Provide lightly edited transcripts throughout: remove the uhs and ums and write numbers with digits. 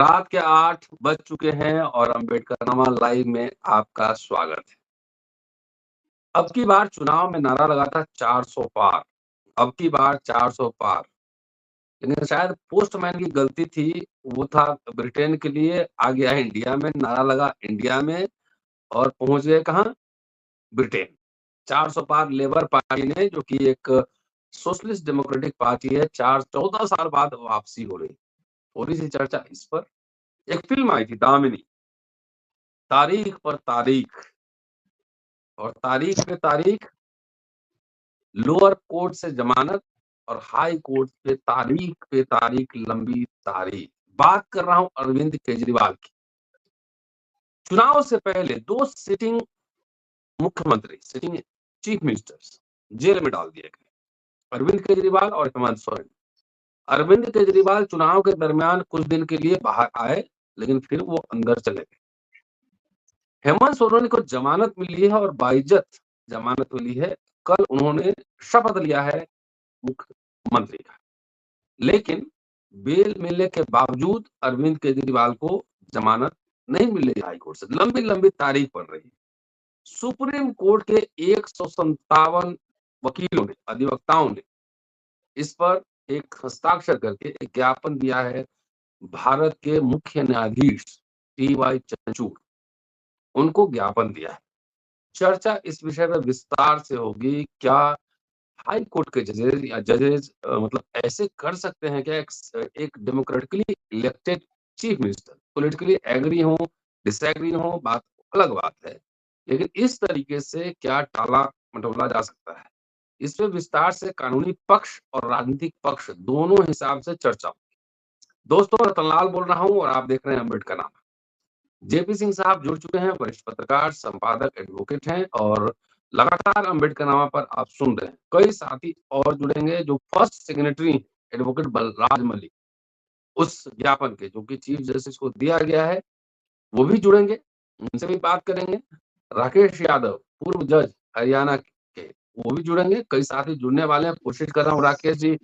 रात के 8 बज चुके हैं और अम्बेडकरनामा लाइव में आपका स्वागत है। अब की बार चुनाव में नारा लगा था 400 पार, अब की बार 400 पार। लेकिन शायद पोस्टमैन की गलती थी, वो था ब्रिटेन के लिए, आ गया है इंडिया में, नारा लगा इंडिया में और पहुँच गए कहाँ? ब्रिटेन। 400 पार लेबर पार्टी ने, जो कि एक सोशलिस्ट डेमोक्रेटिक पार्टी है, 14 साल बाद वापसी हो रही। थोड़ी-सी चर्चा इस पर। एक फ़िल्म आई थी दामिनी, तारीख पर तारीख और तारीख पे तारीख, लोअर कोर्ट से जमानत और हाई कोर्ट पे तारीख लंबी तारीख। बात कर रहा हूं अरविंद केजरीवाल की। चुनाव से पहले 2 सिटिंग मुख्यमंत्री, सिटिंग चीफ मिनिस्टर्स जेल में डाल दिए गए, अरविंद केजरीवाल और हेमंत सोरेन। अरविंद केजरीवाल चुनाव के दरमियान कुछ दिन के लिए बाहर आए, लेकिन फिर वो अंदर चले गए। हेमंत सोरेन को जमानत मिली है और बाइज्जत जमानत मिली है। कल उन्होंने शपथ लिया है मुख्यमंत्री का, लेकिन बेल मिलने के बावजूद अरविंद केजरीवाल को जमानत नहीं मिल रही हाई कोर्ट से। लंबी लंबी तारीख पड़ रही है। सुप्रीम कोर्ट के 157 वकीलों ने, अधिवक्ताओं ने इस पर एक हस्ताक्षर करके एक ज्ञापन दिया है भारत के मुख्य न्यायाधीश टी.वाई. चंद्रचूड़, उनको ज्ञापन दिया है। चर्चा इस विषय पर विस्तार से होगी। क्या हाई कोर्ट के जजेस मतलब ऐसे कर सकते हैं क्या? एक democratically elected chief minister, politically agree हो, डिसएग्री हो, बात अलग बात है, लेकिन इस तरीके से क्या टाला मटोला जा सकता है? इस पे विस्तार से कानूनी पक्ष और राजनीतिक पक्ष दोनों हिसाब से चर्चा होगी। दोस्तों, रतनलाल बोल रहा हूँ और आप देख रहे हैं अम्बेडकरनामा। जेपी सिंह साहब जुड़ चुके हैं, वरिष्ठ पत्रकार, संपादक, एडवोकेट हैं और लगातार अम्बेडकरनामा पर आप सुन रहे हैं। कई साथी और जुड़ेंगे, जो first signatory advocate Balraj Malik, उस ज्ञापन के, जो कि चीफ जस्टिस को दिया गया है, वो भी जुड़ेंगे, उनसे भी बात करेंगे। राकेश यादव, पूर्व जज हरियाणा के, वो भी जुड़ेंगे। कई साथी जुड़ने वाले हैं, कोशिश कर रहा हूँ। राकेश जी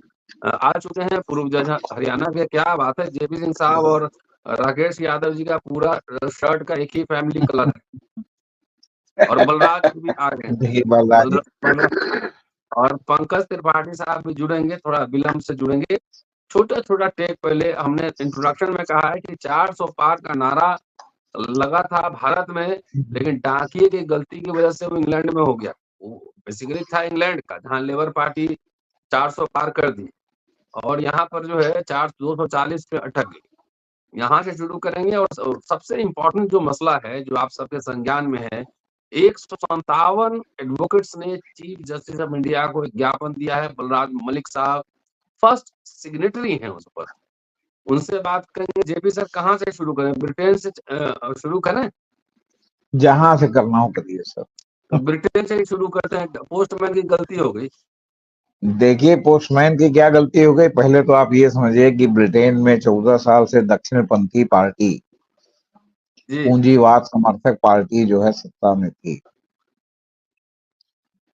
आ चुके हैं, पूर्व जज हरियाणा के। क्या बात है, जेपी सिंह साहब और राकेश यादव जी का पूरा शर्ट का एक ही फैमिली कलर है। और बलराज जी भी आ गए, और पंकज त्रिपाठी साहब भी जुड़ेंगे, थोड़ा विलंब से जुड़ेंगे। छोटा-छोटा टेक पहले हमने इंट्रोडक्शन में कहा है कि 400 पार का नारा लगा था भारत में, लेकिन डाकिये की गलती की वजह से वो इंग्लैंड में हो गया। वो बेसिकली था इंग्लैंड का, जहाँ लेबर पार्टी 400 पार कर दी और यहाँ पर जो है 240 पे अटक गई। यहाँ से शुरू करेंगे और सबसे इम्पोर्टेंट जो मसला है, जो आप सबके संज्ञान में है, 157 एडवोकेट्स ने चीफ जस्टिस ऑफ इंडिया को एक ज्ञापन दिया है। बलराज मलिक साहब फर्स्ट सिग्नेटरी हैं उस पर। उनसे बात करेंगे। जेपी सर, कहाँ से शुरू करें? ब्रिटेन से शुरू करें? जहां से करना हो करिए सर। तो ब्रिटेन से ही शुरू करते हैं। पोस्टमैन की गलती हो गई। देखिए, पोस्टमैन की क्या गलती हो गई? पहले तो आप ये समझिए कि ब्रिटेन में 14 साल से दक्षिणपंथी पार्टी, पूंजीवाद समर्थक पार्टी जो है सत्ता में थी।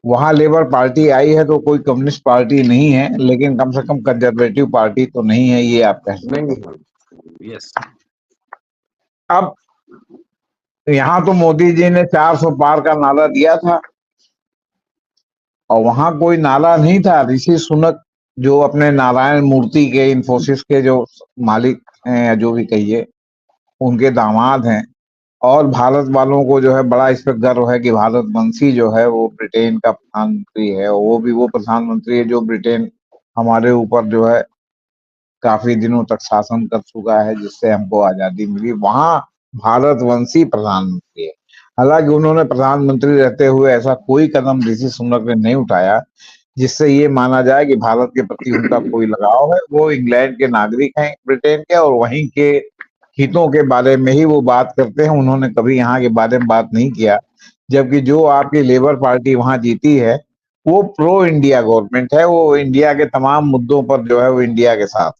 वहां लेबर पार्टी आई है तो कोई कम्युनिस्ट पार्टी नहीं है, लेकिन कम से कम कंजर्वेटिव पार्टी तो नहीं है, ये आप कह सकते हैं। यस। अब यहाँ तो मोदी जी ने 400 पार का नारा दिया था और वहां कोई नारा नहीं था। ऋषि सुनक, जो अपने नारायण मूर्ति के, इन्फोसिस के जो मालिक हैं या जो भी कहिए, उनके दामाद हैं, और भारत वालों को जो है बड़ा इस पर गर्व है कि भारतवंशी जो है वो ब्रिटेन का प्रधानमंत्री है, और वो भी वो प्रधानमंत्री है जो ब्रिटेन हमारे ऊपर जो है काफी दिनों तक शासन कर चुका है, जिससे हमको आजादी मिली। वहां भारतवंशी प्रधानमंत्री है। हालांकि उन्होंने प्रधानमंत्री रहते हुए ऐसा कोई कदम ऋषि सुनक ने नहीं उठाया जिससे ये माना जाए कि भारत के प्रति उनका कोई लगाव है। वो इंग्लैंड के नागरिक हैं, ब्रिटेन के, और वहीं के हितों के बारे में ही वो बात करते हैं। उन्होंने कभी यहाँ के बारे में बात नहीं किया। जबकि जो आपकी लेबर पार्टी वहां जीती है वो प्रो इंडिया गवर्नमेंट है, वो इंडिया के तमाम मुद्दों पर जो है वो इंडिया के साथ।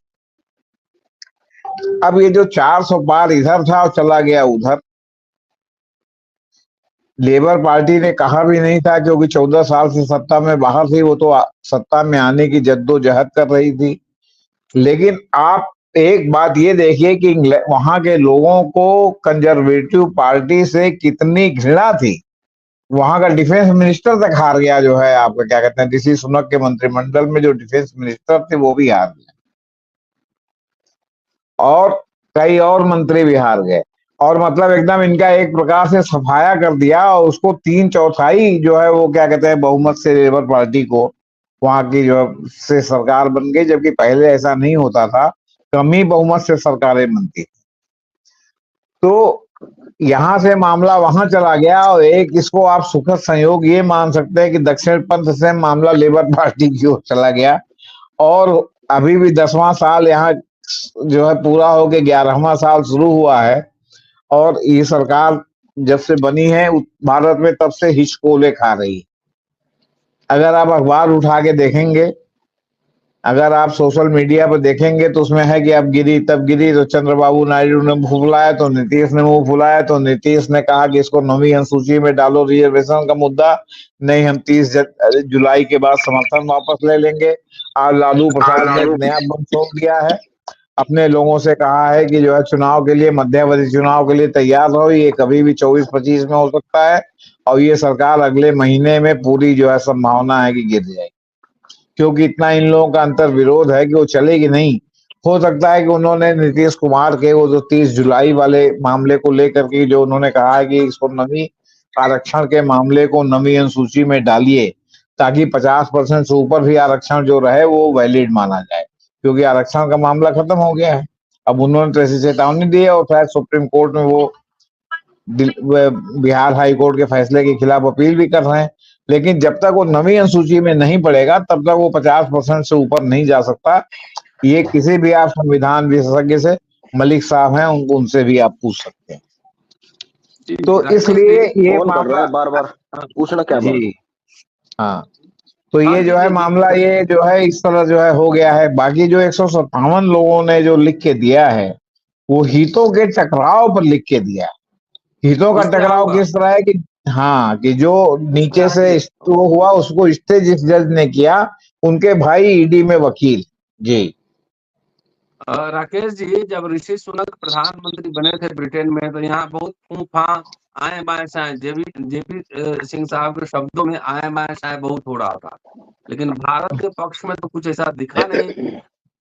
अब ये जो 400 पार इधर था और चला गया उधर, लेबर पार्टी ने कहा भी नहीं था, क्योंकि 14 साल से सत्ता में बाहर थी, वो तो सत्ता में आने की जद्दोजहद कर रही थी। लेकिन आप एक बात ये देखिए कि वहां के लोगों को कंजर्वेटिव पार्टी से कितनी घृणा थी। वहां का डिफेंस मिनिस्टर तक हार गया, जो है आपका क्या कहते हैं, ऋषि सुनक के मंत्रिमंडल में जो डिफेंस मिनिस्टर थे वो भी हार गए, और कई और मंत्री भी हार गए। और मतलब एकदम इनका एक प्रकार से सफाया कर दिया, और उसको 3/4 जो है वो क्या कहते हैं बहुमत से लेबर पार्टी को वहां की जो से सरकार बन गई, जबकि पहले ऐसा नहीं होता था, कम ही बहुमत से सरकारें बनती। तो यहां से मामला वहां चला गया, और एक इसको आप सुखद संयोग ये मान सकते हैं कि दक्षिण पंथ से मामला लेबर पार्टी की ओर चला गया, और अभी भी 10वां साल यहाँ जो है पूरा होके 11वां साल शुरू हुआ है, और ये सरकार जब से बनी है भारत में तब से हिचकोले खा रही है। अगर आप अखबार उठा के देखेंगे, अगर आप सोशल मीडिया पर देखेंगे, तो उसमें है कि अब गिरी तब गिरी, तो चंद्रबाबू नायडू ने मुंह फुलाया, तो नीतीश ने मुंह फुलाया, तो नीतीश ने कहा कि इसको 9वीं अनुसूची में डालो, रिजर्वेशन का मुद्दा नहीं, हम 30 जुलाई के बाद समर्थन वापस ले लेंगे। आज लालू प्रसाद ने एक नया बम छोड़ दिया है, अपने लोगों से कहा है कि जो है चुनाव के लिए, मध्यावधि चुनाव के लिए तैयार रहो, ये कभी भी 24-25 में हो सकता है, और ये सरकार अगले महीने में पूरी जो है संभावना है कि गिर जाएगी, क्योंकि इतना इन लोगों का अंतर विरोध है कि वो चलेगी नहीं। हो सकता है कि उन्होंने नीतीश कुमार के वो जो 30 जुलाई वाले मामले को लेकर के जो उन्होंने कहा है कि इसको नवी आरक्षण के मामले को 9वीं अनुसूची में डालिए, ताकि 50% से ऊपर भी आरक्षण जो रहे वो वैलिड माना जाए, क्योंकि आरक्षण का मामला खत्म हो गया है। अब उन्होंने तो ऐसी चेतावनी दी है, और शायद सुप्रीम कोर्ट में वो बिहार हाई कोर्ट के फैसले के खिलाफ अपील भी कर रहे हैं। लेकिन जब तक वो 9वीं अनुसूची में नहीं पड़ेगा, तब तक वो 50% से ऊपर नहीं जा सकता। ये किसी भी आप संविधान विशेषज्ञ से, मलिक साहब हैं, उनसे भी आप पूछ सकते हैं। तो इसलिए ये मामला बार बार पूछना क्या जी, हाँ, तो ये जो है मामला, ये जो है इस तरह जो है हो गया है। बाकी जो 157 लोगों ने जो लिख के दिया है, वो हितों के टकराव पर लिख के दिया है। हितों का टकराव किस तरह है कि हाँ, कि जो नीचे से वो हुआ उसको स्टे जिस जज ने किया, उनके भाई ईडी में वकील। जी राकेश जी, जब ऋषि सुनक प्रधानमंत्री बने थे ब्रिटेन में, तो यहाँ बहुत फूफा आए बाएं साए जेपी सिंह साहब के शब्दों में आए बाएं साए बहुत हो रहा था, लेकिन भारत के पक्ष में तो कुछ ऐसा दिखा नहीं।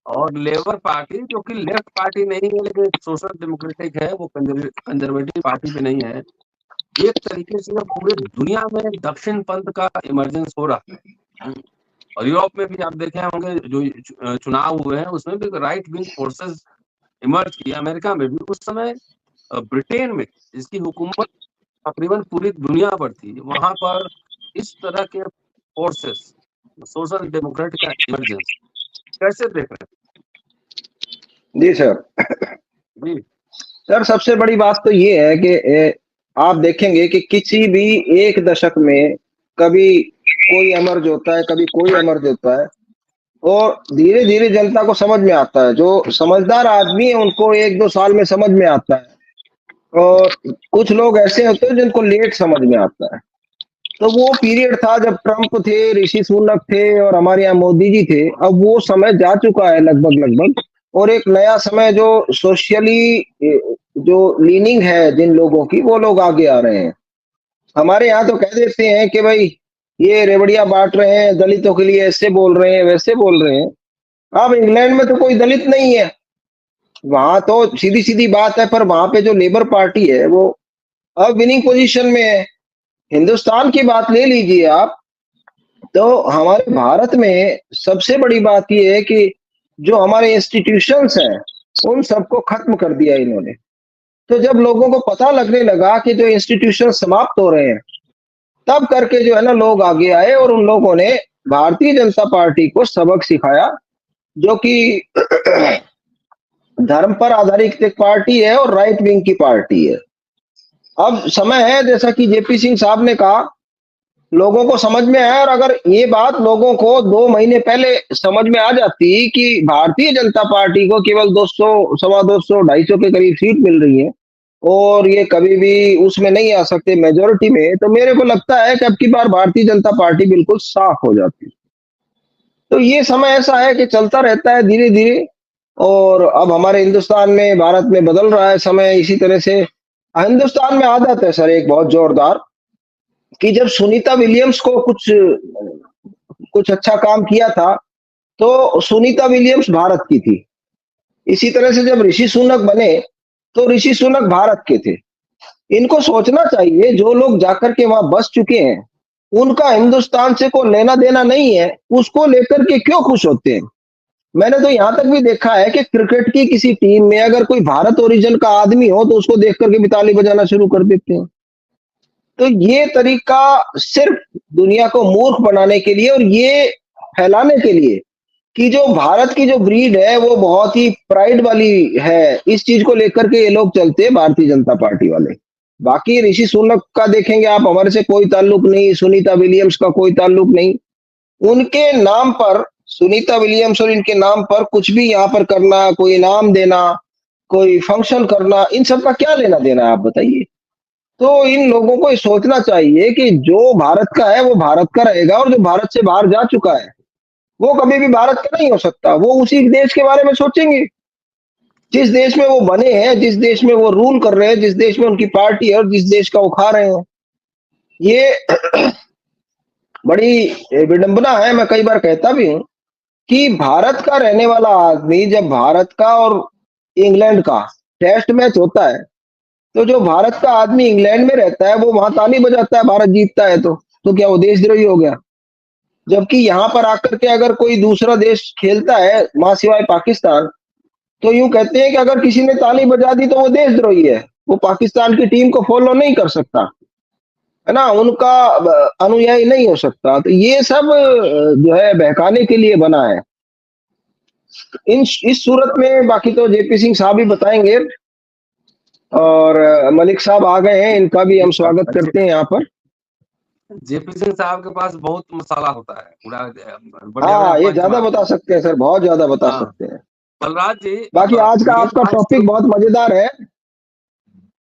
और लेबर पार्टी, जो कि लेफ्ट पार्टी नहीं है लेकिन सोशल डेमोक्रेटिक है, वो कंजर्वेटिव पार्टी भी नहीं है, एक तरीके से पूरे दुनिया में दक्षिण पंथ का इमरजेंस हो रहा है। और यूरोप में भी आप देखे होंगे जो चुनाव हुए हैं, उसमें भी राइट विंग फोर्सेस इमर्ज किया। अमेरिका में भी उस समय, ब्रिटेन में इसकी हुकूमत तकरीबन पूरी दुनिया पर थी, वहां पर इस तरह के फोर्सेस, सोशल डेमोक्रेट का इमरजेंस कैसे देख रहे हैं? जी सर। जी सर, सबसे बड़ी बात तो ये है कि आप देखेंगे कि किसी भी एक दशक में कभी कोई एमर्ज होता है, कभी कोई एमर्ज होता है, और धीरे धीरे जनता को समझ में आता है। जो समझदार आदमी है उनको 1-2 साल में समझ में आता है, और कुछ लोग ऐसे होते हैं जिनको लेट समझ में आता है। तो वो पीरियड था जब ट्रंप थे, ऋषि सुनक थे, और हमारे यहाँ मोदी जी थे। अब वो समय जा चुका है लगभग, और एक नया समय जो सोशली जो लीनिंग है जिन लोगों की, वो लोग आगे आ रहे हैं। हमारे यहाँ तो कह देते हैं कि भाई ये रेवड़िया बांट रहे हैं, दलितों के लिए ऐसे बोल रहे हैं, वैसे बोल रहे हैं। अब इंग्लैंड में तो कोई दलित नहीं है, वहां तो सीधी सीधी बात है, पर वहां पे जो लेबर पार्टी है वो अब विनिंग पोजीशन में है। हिंदुस्तान की बात ले लीजिए आप, तो हमारे भारत में सबसे बड़ी बात यह है कि जो हमारे इंस्टीट्यूशंस हैं उन सबको खत्म कर दिया इन्होंने। तो जब लोगों को पता लगने लगा कि जो इंस्टीट्यूशन समाप्त हो रहे हैं, तब करके जो है ना लोग आगे आए, और उन लोगों ने भारतीय जनता पार्टी को सबक सिखाया, जो कि धर्म पर आधारित एक पार्टी है और राइट विंग की पार्टी है। अब समय है, जैसा कि जेपी सिंह साहब ने कहा, लोगों को समझ में आया। और अगर ये बात लोगों को 2 महीने पहले समझ में आ जाती कि भारतीय जनता पार्टी को केवल 200, 250, 250 के करीब सीट मिल रही है, और ये कभी भी उसमें नहीं आ सकते मेजोरिटी में, तो मेरे को लगता है कि अब की बार भारतीय जनता पार्टी बिल्कुल साफ हो जाती। तो ये समय ऐसा है कि चलता रहता है धीरे धीरे, और अब हमारे हिंदुस्तान में, भारत में बदल रहा है समय इसी तरह से। हिंदुस्तान में आदत है सर एक बहुत जोरदार, कि जब सुनीता विलियम्स को कुछ अच्छा काम किया था, तो सुनीता विलियम्स भारत की थी। इसी तरह से जब ऋषि सुनक बने, तो ऋषि सुनक भारत के थे। इनको सोचना चाहिए, जो लोग जाकर के वहां बस चुके हैं, उनका हिंदुस्तान से कोई लेना देना नहीं है, उसको लेकर के क्यों खुश होते हैं? मैंने तो यहां तक भी देखा है कि क्रिकेट की किसी टीम में अगर कोई भारत ओरिजिन का आदमी हो, तो उसको देख करके भी ताली बजाना शुरू कर देते हैं। तो ये तरीका सिर्फ दुनिया को मूर्ख बनाने के लिए, और ये फैलाने के लिए कि जो भारत की जो ब्रीड है वो बहुत ही प्राइड वाली है, इस चीज को लेकर के ये लोग चलते हैं, भारतीय जनता पार्टी वाले। बाकी ऋषि सुनक का देखेंगे आप, हमारे से कोई ताल्लुक नहीं, सुनीता विलियम्स का कोई ताल्लुक नहीं। उनके नाम पर, सुनीता विलियम्स और इनके नाम पर कुछ भी यहाँ पर करना, कोई इनाम देना, कोई फंक्शन करना, इन सब का क्या लेना देना है आप बताइए? तो इन लोगों को ये सोचना चाहिए कि जो भारत का है वो भारत का रहेगा, और जो भारत से बाहर जा चुका है वो कभी भी भारत का नहीं हो सकता। वो उसी देश के बारे में सोचेंगे जिस देश में वो बने हैं, जिस देश में वो रूल कर रहे हैं, जिस देश में उनकी पार्टी है और जिस देश का वो खा रहे हैं। ये बड़ी विडंबना है। मैं कई बार कहता भी हूं कि भारत का रहने वाला आदमी, जब भारत का और इंग्लैंड का टेस्ट मैच होता है, तो जो भारत का आदमी इंग्लैंड में रहता है वो वहां ताली बजाता है, भारत जीतता है तो क्या वो देशद्रोही हो गया? जबकि यहाँ पर आकर के अगर कोई दूसरा देश खेलता है, मां सिवाय पाकिस्तान, तो यूं कहते हैं कि अगर किसी ने ताली बजा दी तो वो देशद्रोही है, वो पाकिस्तान की टीम को फॉलो नहीं कर सकता, है ना, उनका अनुयायी नहीं हो सकता। तो ये सब जो है बहकाने के लिए बना है। इस सूरत में बाकी तो जेपी सिंह साहब ही बताएंगे, और मलिक साहब आ गए हैं, इनका भी हम स्वागत करते हैं यहाँ पर। जेपी सिंह साहब के पास बहुत मसाला होता है, पूरा हाँ, ये ज्यादा बता सकते हैं सर, बहुत ज्यादा बता सकते हैं। बलराज जी, बाकी आज का आपका टॉपिक बहुत मजेदार है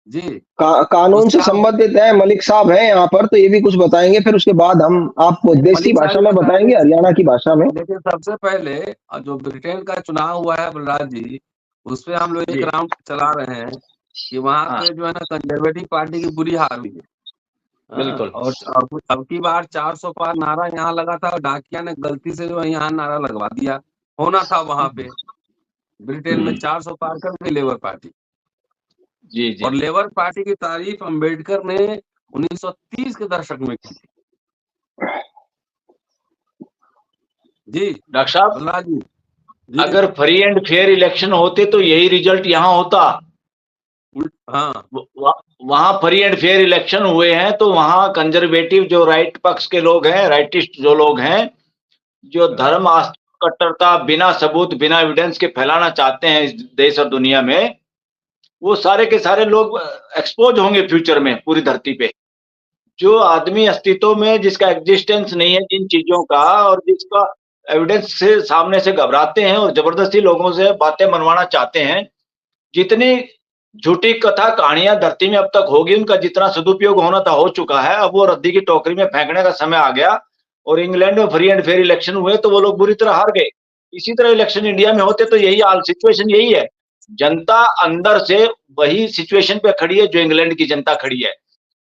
जी। कानून से संबंधित है। मलिक साहब हैं यहाँ पर, तो ये भी कुछ बताएंगे, फिर उसके बाद हम आपको देसी भाषा में बताएंगे, हरियाणा की भाषा में। लेकिन सबसे पहले जो ब्रिटेन का चुनाव हुआ है बलराज जी, उस पे हम लोग एक राउंड चला रहे हैं कि वहां पे जो है ना कंजर्वेटिव पार्टी की बुरी हार हुई है। बिल्कुल। और अब की बार 400 पार नारा यहाँ लगा था, और डाकिया ने गलती से जो है यहाँ नारा लगवा दिया। होना था वहां पे ब्रिटेन में 400 पार कर गई लेबर पार्टी। जी जी। और लेबर पार्टी की तारीफ अंबेडकर ने 1930 के दशक में की थी। जी डॉक्टर साहब, बलराज जी, अगर फ्री एंड फेयर इलेक्शन होते तो यही रिजल्ट यहाँ होता। हाँ, वहां फ्री एंड फेयर इलेक्शन हुए हैं, तो वहां कंजर्वेटिव जो राइट पक्ष के लोग हैं, राइटिस्ट जो लोग हैं, जो धर्म कट्टरता बिना सबूत बिना एविडेंस के फैलाना चाहते हैं इस देश और दुनिया में, वो सारे के सारे लोग एक्सपोज होंगे फ्यूचर में पूरी धरती पे। जो आदमी अस्तित्व में, जिसका एग्जिस्टेंस नहीं है जिन चीजों का, और जिसका एविडेंस से सामने से घबराते हैं और जबरदस्ती लोगों से बातें मनवाना चाहते हैं, जितनी झूठी कथा कहानियां धरती में अब तक होगी, उनका जितना सदुपयोग होना था हो चुका है। अब वो रद्दी की टोकरी में फेंकने का समय आ गया। और इंग्लैंड में फ्री एंड फेयर इलेक्शन हुए तो वो लोग बुरी तरह हार गए। इसी तरह इलेक्शन इंडिया में होते तो यही हाल, सिचुएशन यही है। जनता अंदर से वही सिचुएशन पे खड़ी है जो इंग्लैंड की जनता खड़ी है।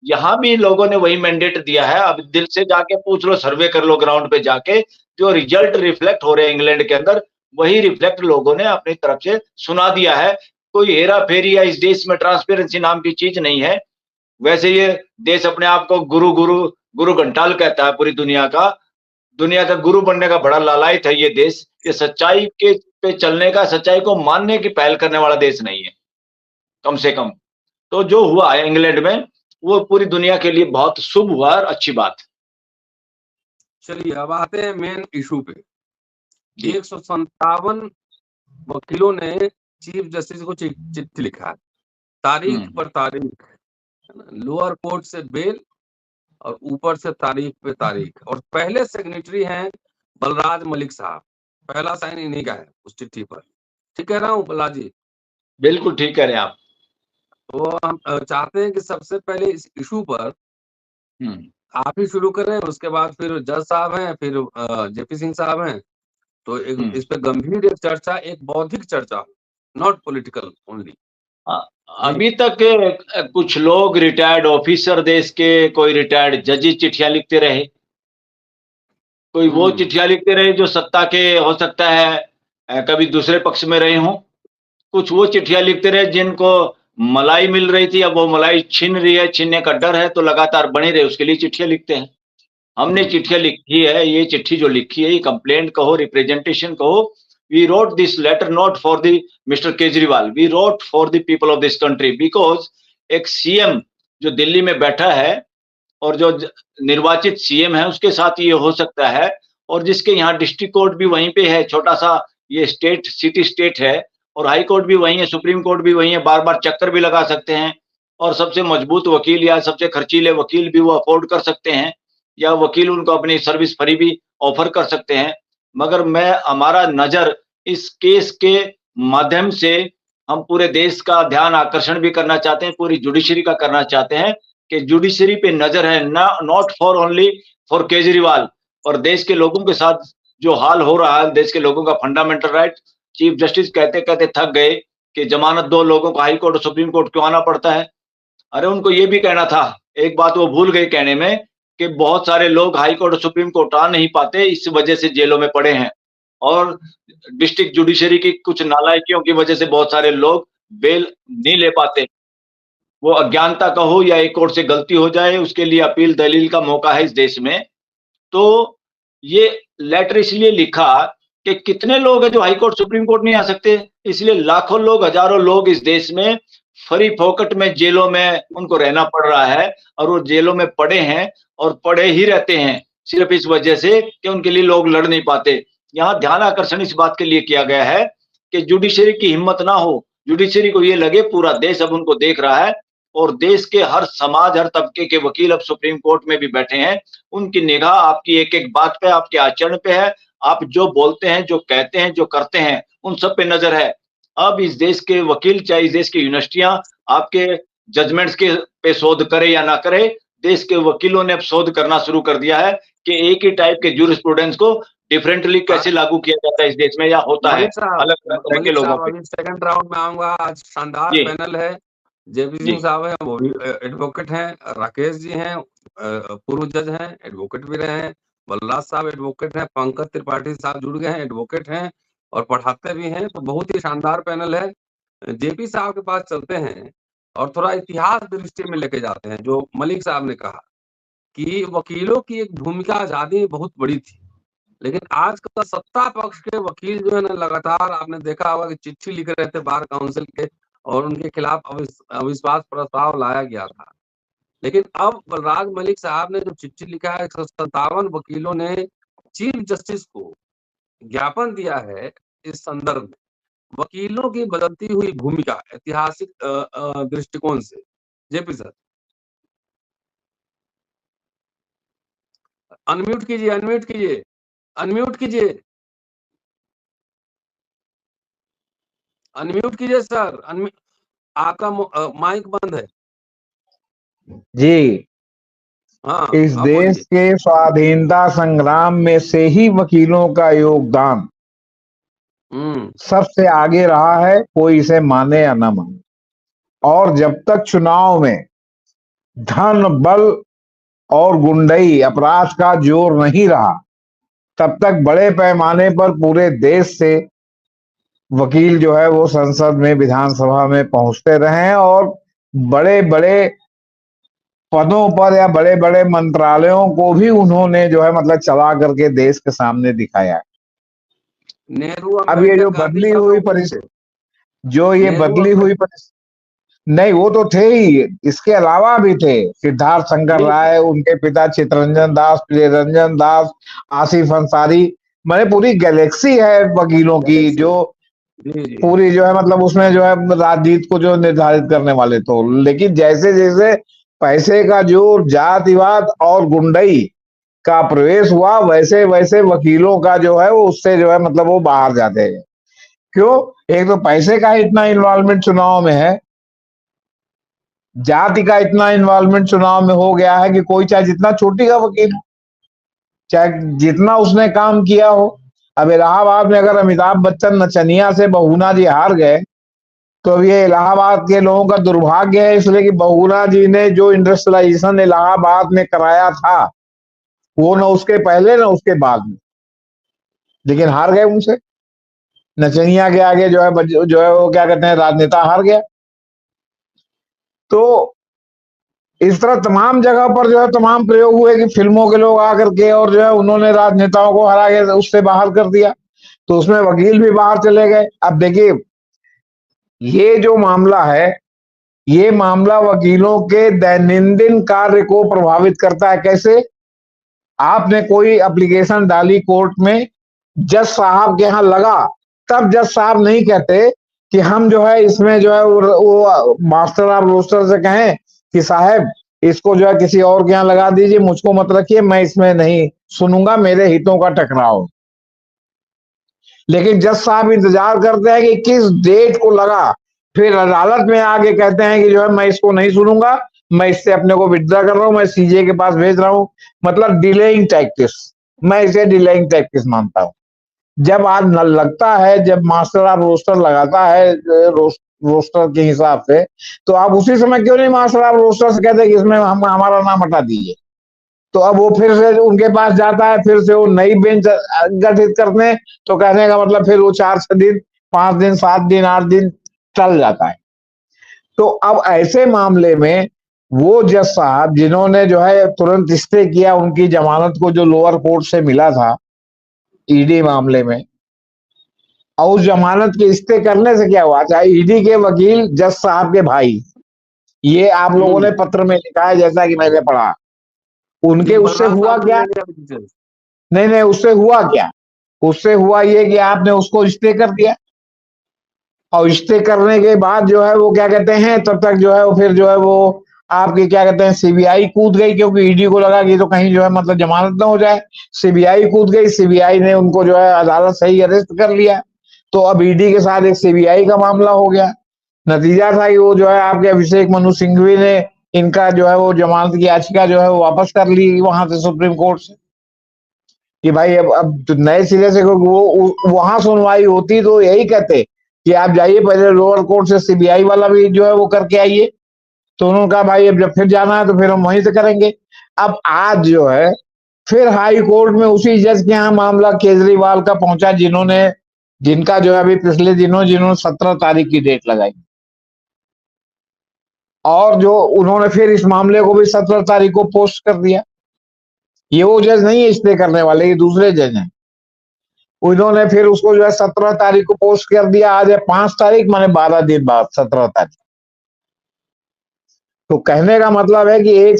यहाँ भी लोगों ने वही मैंडेट दिया है। अब दिल से जाके पूछ लो, सर्वे कर लो ग्राउंड पे जाके, जो रिजल्ट रिफ्लेक्ट हो रहे हैं इंग्लैंड के अंदर, वही रिफ्लेक्ट लोगों ने अपनी तरफ से सुना दिया है। कोई हेरा फेरी या इस देश में ट्रांसपेरेंसी नाम की चीज नहीं है। वैसे ये देश अपने आप को गुरु गुरु गुरु घंटाल कहता है पूरी दुनिया का गुरु बनने का बड़ा लालायित है ये देश। ये सच्चाई के पे चलने का, सच्चाई को मानने की पहल करने वाला देश नहीं है कम से कम। तो जो हुआ है इंग्लैंड में, वो पूरी दुनिया के लिए बहुत शुभ हुआ और अच्छी बात। चलिए अब आते हैं मेन इशू पे। 157 वकीलों ने चीफ जस्टिस को चिट्ठी लिखा है, तारीख पर तारीख, लोअर कोर्ट से बेल और ऊपर से तारीख पे तारीख। और पहले सिग्नेटरी हैं बलराज मलिक साहब, पहला साइन इन्हीं का है उस चिट्ठी पर। ठीक कह रहा हूँ बलराज जी? बिल्कुल ठीक कह रहे हैं आप। तो हम चाहते हैं कि सबसे पहले इस इशू पर आप ही शुरू करें, उसके बाद फिर जज साहब हैं, फिर जेपी सिंह साहब हैं, तो इस पे गंभीर एक चर्चा, एक बौद्धिक चर्चा, नॉट पॉलिटिकल ओनली। अभी तक कुछ लोग रिटायर्ड ऑफिसर देश के, कोई रिटायर्ड जजेस चिट्ठियां लिखते रहे, कोई वो चिट्ठियां लिखते रहे जो सत्ता के हो सकता है कभी दूसरे पक्ष में रहे हों, कुछ वो चिट्ठियां लिखते रहे जिनको मलाई मिल रही थी, अब वो मलाई छीन रही है, छीनने का डर है, तो लगातार बने रहे, उसके लिए चिट्ठियां लिखते हैं। हमने चिट्ठियां लिखी है, ये चिट्ठी जो लिखी है, ये कंप्लेंट कहो, रिप्रेजेंटेशन कहो, we wrote this letter not for the mister Kejriwal, we wrote for the people of this country, because एक सीएम जो दिल्ली में बैठा है और जो निर्वाचित सीएम है उसके साथ ये हो सकता है, और जिसके यहाँ डिस्ट्रिक्ट कोर्ट भी वहीं पे है, छोटा सा ये स्टेट, सिटी स्टेट है, और हाई कोर्ट भी वहीं है, सुप्रीम कोर्ट भी वहीं है, बार बार चक्कर भी लगा सकते हैं, और सबसे मजबूत वकील या सबसे खर्चीले वकील भी वो अफोर्ड कर सकते हैं, या वकील उनको अपनी सर्विस फ्री भी ऑफर कर सकते हैं। मगर हमारा नजर इस केस के माध्यम से हम पूरे देश का ध्यान आकर्षण भी करना चाहते हैं, पूरी जुडिशरी का करना चाहते हैं कि जुडिशरी पे नजर है, ना not for only for Kejriwal, और देश के लोगों के साथ जो हाल हो रहा है, देश के लोगों का फंडामेंटल राइट, चीफ जस्टिस कहते कहते थक गए कि जमानत दो लोगों को हाई कोर्ट और सुप्रीम कोर्ट क्यों आना पड़ता है। अरे उनको ये भी कहना था, एक बात वो भूल गए कहने में, कि बहुत सारे लोग हाई कोर्ट और सुप्रीम कोर्ट आ नहीं पाते, इस वजह से जेलों में पड़े हैं, और डिस्ट्रिक्ट जुडिशरी की कुछ नालायकियों की वजह से बहुत सारे लोग बेल नहीं ले पाते। वो अज्ञानता का हो या एक कोर्ट से गलती हो जाए, उसके लिए अपील दलील का मौका है इस देश में। तो ये लेटर इसलिए लिखा कि कितने लोग हैं जो हाई कोर्ट सुप्रीम कोर्ट नहीं आ सकते, इसलिए लाखों लोग, हजारों लोग इस देश में फ्री फोकट में जेलों में उनको रहना पड़ रहा है, और वो जेलों में पड़े हैं और पड़े ही रहते हैं, सिर्फ इस वजह से कि उनके लिए लोग लड़ नहीं पाते। यहाँ ध्यान आकर्षण इस बात के लिए किया गया है कि जुडिशरी की हिम्मत ना हो, जुडिशरी को ये लगे पूरा देश अब उनको देख रहा है, और देश के हर समाज, हर तबके के वकील अब सुप्रीम कोर्ट में भी बैठे हैं, उनकी निगाह आपकी एक एक बात पे, आपके आचरण पे है, आप जो बोलते हैं, जो कहते हैं, जो करते हैं, उन सब पे नजर है। अब इस देश के वकील, चाहे इस देश की यूनिवर्सिटियां आपके जजमेंट्स के पे शोध करे या ना करे, देश के वकीलों ने अब शोध करना शुरू कर दिया है कि एक ही टाइप के जूरिस्प्रूडेंस को डिफरेंटली कैसे लागू किया जाता है इस देश में, या होता है अलग अलग तरह के लोगों पे। सेकंड राउंड में आऊंगा। आज शानदार पैनल है, जेपी सिंह साहब हैं, वो भी एडवोकेट हैं, राकेश जी हैं, पूर्व जज हैं, एडवोकेट भी रहे हैं, बलराज साहब एडवोकेट हैं, पंकज त्रिपाठी साहब जुड़ गए हैं, एडवोकेट हैं और पढ़ाते भी हैं, तो बहुत ही शानदार पैनल है। जेपी साहब के पास चलते हैं और थोड़ा इतिहास दृष्टि में लेके जाते हैं। जो मलिक साहब ने कहा कि वकीलों की एक भूमिका आजादी में बहुत बड़ी थी, लेकिन आज का सत्ता पक्ष के वकील जो है ना, लगातार आपने देखा होगा कि चिट्ठी लिख रहे थे बार काउंसिल के, और उनके खिलाफ अविश्वास प्रस्ताव लाया गया था। लेकिन अब बलराज मलिक साहब ने जो चिट्ठी लिखा है, 157 वकीलों ने चीफ जस्टिस को ज्ञापन दिया है इस संदर्भ में, वकीलों की बदलती हुई भूमिका ऐतिहासिक दृष्टिकोण से। जेपी सर अनम्यूट कीजिए, अनम्यूट कीजिए, अनम्यूट कीजिए, अनम्यूट कीजिए सर, आपका माइक बंद है जी। हाँ, इस देश के स्वाधीनता संग्राम में से ही वकीलों का योगदान सबसे आगे रहा है, कोई इसे माने या न माने। और जब तक चुनाव में धन, बल और गुंडई, अपराध का जोर नहीं रहा, तब तक बड़े पैमाने पर पूरे देश से वकील जो है वो संसद में, विधानसभा में पहुंचते रहे, और बड़े बड़े पदों पर या बड़े बड़े मंत्रालयों को भी उन्होंने जो है मतलब चला करके देश के सामने दिखाया है। नेहरू, अब ये जो बदली हुई परिस्थिति, नहीं, वो तो थे ही, इसके अलावा भी थे सिद्धार्थ शंकर राय, उनके पिता चित्तरंजन दास, प्रियरंजन दास, आसिफ अंसारी, मैंने पूरी गैलेक्सी है वकीलों की, जो पूरी जो है मतलब उसमें जो है राजनीति को जो निर्धारित करने वाले। तो लेकिन जैसे जैसे पैसे का जोर, जातिवाद और गुंडई का प्रवेश हुआ, वैसे वैसे वकीलों का जो है वो उससे जो है मतलब वो बाहर जाते हैं। क्यों? एक तो पैसे का इतना इन्वॉल्वमेंट चुनाव में है, जाति का इतना इन्वॉल्वमेंट चुनाव में हो गया है कि कोई चाहे जितना छोटी का वकील, चाहे जितना उसने काम किया हो, अब इलाहाबाद में अगर अमिताभ बच्चन नचनिया से बहुगुणा जी हार गए, तो अब ये इलाहाबाद के लोगों का दुर्भाग्य है, इसलिए कि बहुगुणा जी ने जो इंडस्ट्रियलाइजेशन इलाहाबाद में कराया था, वो न उसके पहले न उसके बाद में, लेकिन हार गए उनसे। नचनिया के आगे जो है वो क्या कहते हैं, राजनेता हार गया। तो इस तरह तमाम जगह पर जो है तमाम प्रयोग हुए कि फिल्मों के लोग आकर के और जो है उन्होंने राजनेताओं को हरा के उससे बाहर कर दिया। तो उसमें वकील भी बाहर चले गए। अब देखिए, ये जो मामला है, ये मामला वकीलों के दैनंदिन कार्य को प्रभावित करता है। कैसे? आपने कोई एप्लीकेशन डाली कोर्ट में, जज साहब के यहाँ लगा, तब जज साहब नहीं कहते कि हम जो है इसमें जो है वो मास्टर ऑफ रोस्टर से कहें कि साहब इसको जो है किसी और के यहाँ लगा दीजिए, मुझको मत रखिए, मैं इसमें नहीं सुनूंगा, मेरे हितों का टकराव। लेकिन जज साहब इंतजार करते हैं कि किस डेट को लगा, फिर अदालत में आके कहते हैं कि जो है मैं इसको नहीं सुनूंगा, मैं इससे अपने को विड्रॉ कर रहा हूं, मैं सीजे के पास भेज रहा हूं। मतलब डिलेइंग टैक्टिस, मैं इसे डिलेइंग टैक्टिस मानता हूं। जब आज न लगता है, जब मास्टर ऑफ रोस्टर लगाता है रोस्टर के हिसाब से, तो आप उसी समय क्यों नहीं मास्टर ऑफ रोस्टर से कहते कि इसमें हम हमारा नाम हटा दीजिए। तो अब वो फिर से उनके पास जाता है, फिर से वो नई बेंच गठित करने, तो कहने का मतलब फिर वो 4-6 दिन, 5 दिन, 7 दिन, 8 दिन चल जाता है। तो अब ऐसे मामले में वो जज साहब जिन्होंने जो है तुरंत स्टे किया उनकी जमानत को, जो लोअर कोर्ट से मिला था ईडी मामले में, और उस जमानत के स्टे करने से क्या हुआ? चाहे ईडी के वकील जज साहब के भाई, ये आप लोगों ने पत्र में लिखा है जैसा कि मैंने पढ़ा, उनके उससे हुआ क्या? नहीं, उससे हुआ क्या? उससे हुआ ये कि आपने उसको स्टे कर दिया, और स्टे करने के बाद जो है वो क्या कहते हैं, तब तक जो है वो फिर जो है वो आपकी क्या कहते हैं सीबीआई कूद गई, क्योंकि ईडी को लगा कि तो कहीं जो है मतलब जमानत ना हो जाए। सीबीआई कूद गई, सीबीआई ने उनको जो है अदालत से ही अरेस्ट कर लिया। तो अब ईडी के साथ एक सीबीआई का मामला हो गया। नतीजा था कि वो जो है आपके अभिषेक मनु सिंघवी ने इनका जो है वो जमानत की याचिका जो है वो वापस कर ली वहां से, सुप्रीम कोर्ट से, कि भाई अब तो नए सिरे से वो वहां सुनवाई होती तो यही कहते कि आप जाइए पहले लोअर कोर्ट से सीबीआई वाला भी जो है वो करके आइए। तो उन्होंने कहा भाई अब जब फिर जाना है तो फिर हम वहीं से करेंगे। अब आज जो है फिर हाई कोर्ट में उसी जज के यहाँ मामला केजरीवाल का पहुंचा, जिनका जो है अभी पिछले दिनों जिन्होंने 17 तारीख की डेट लगाई, और जो उन्होंने फिर इस मामले को भी 17 तारीख को पोस्ट कर दिया। ये वो जज नहीं है स्टे करने वाले, ये दूसरे जज हैं। उन्होंने फिर उसको जो है 17 तारीख को पोस्ट कर दिया। आज है 5 तारीख, माने 12 दिन बाद 17 तारीख। तो कहने का मतलब है कि एक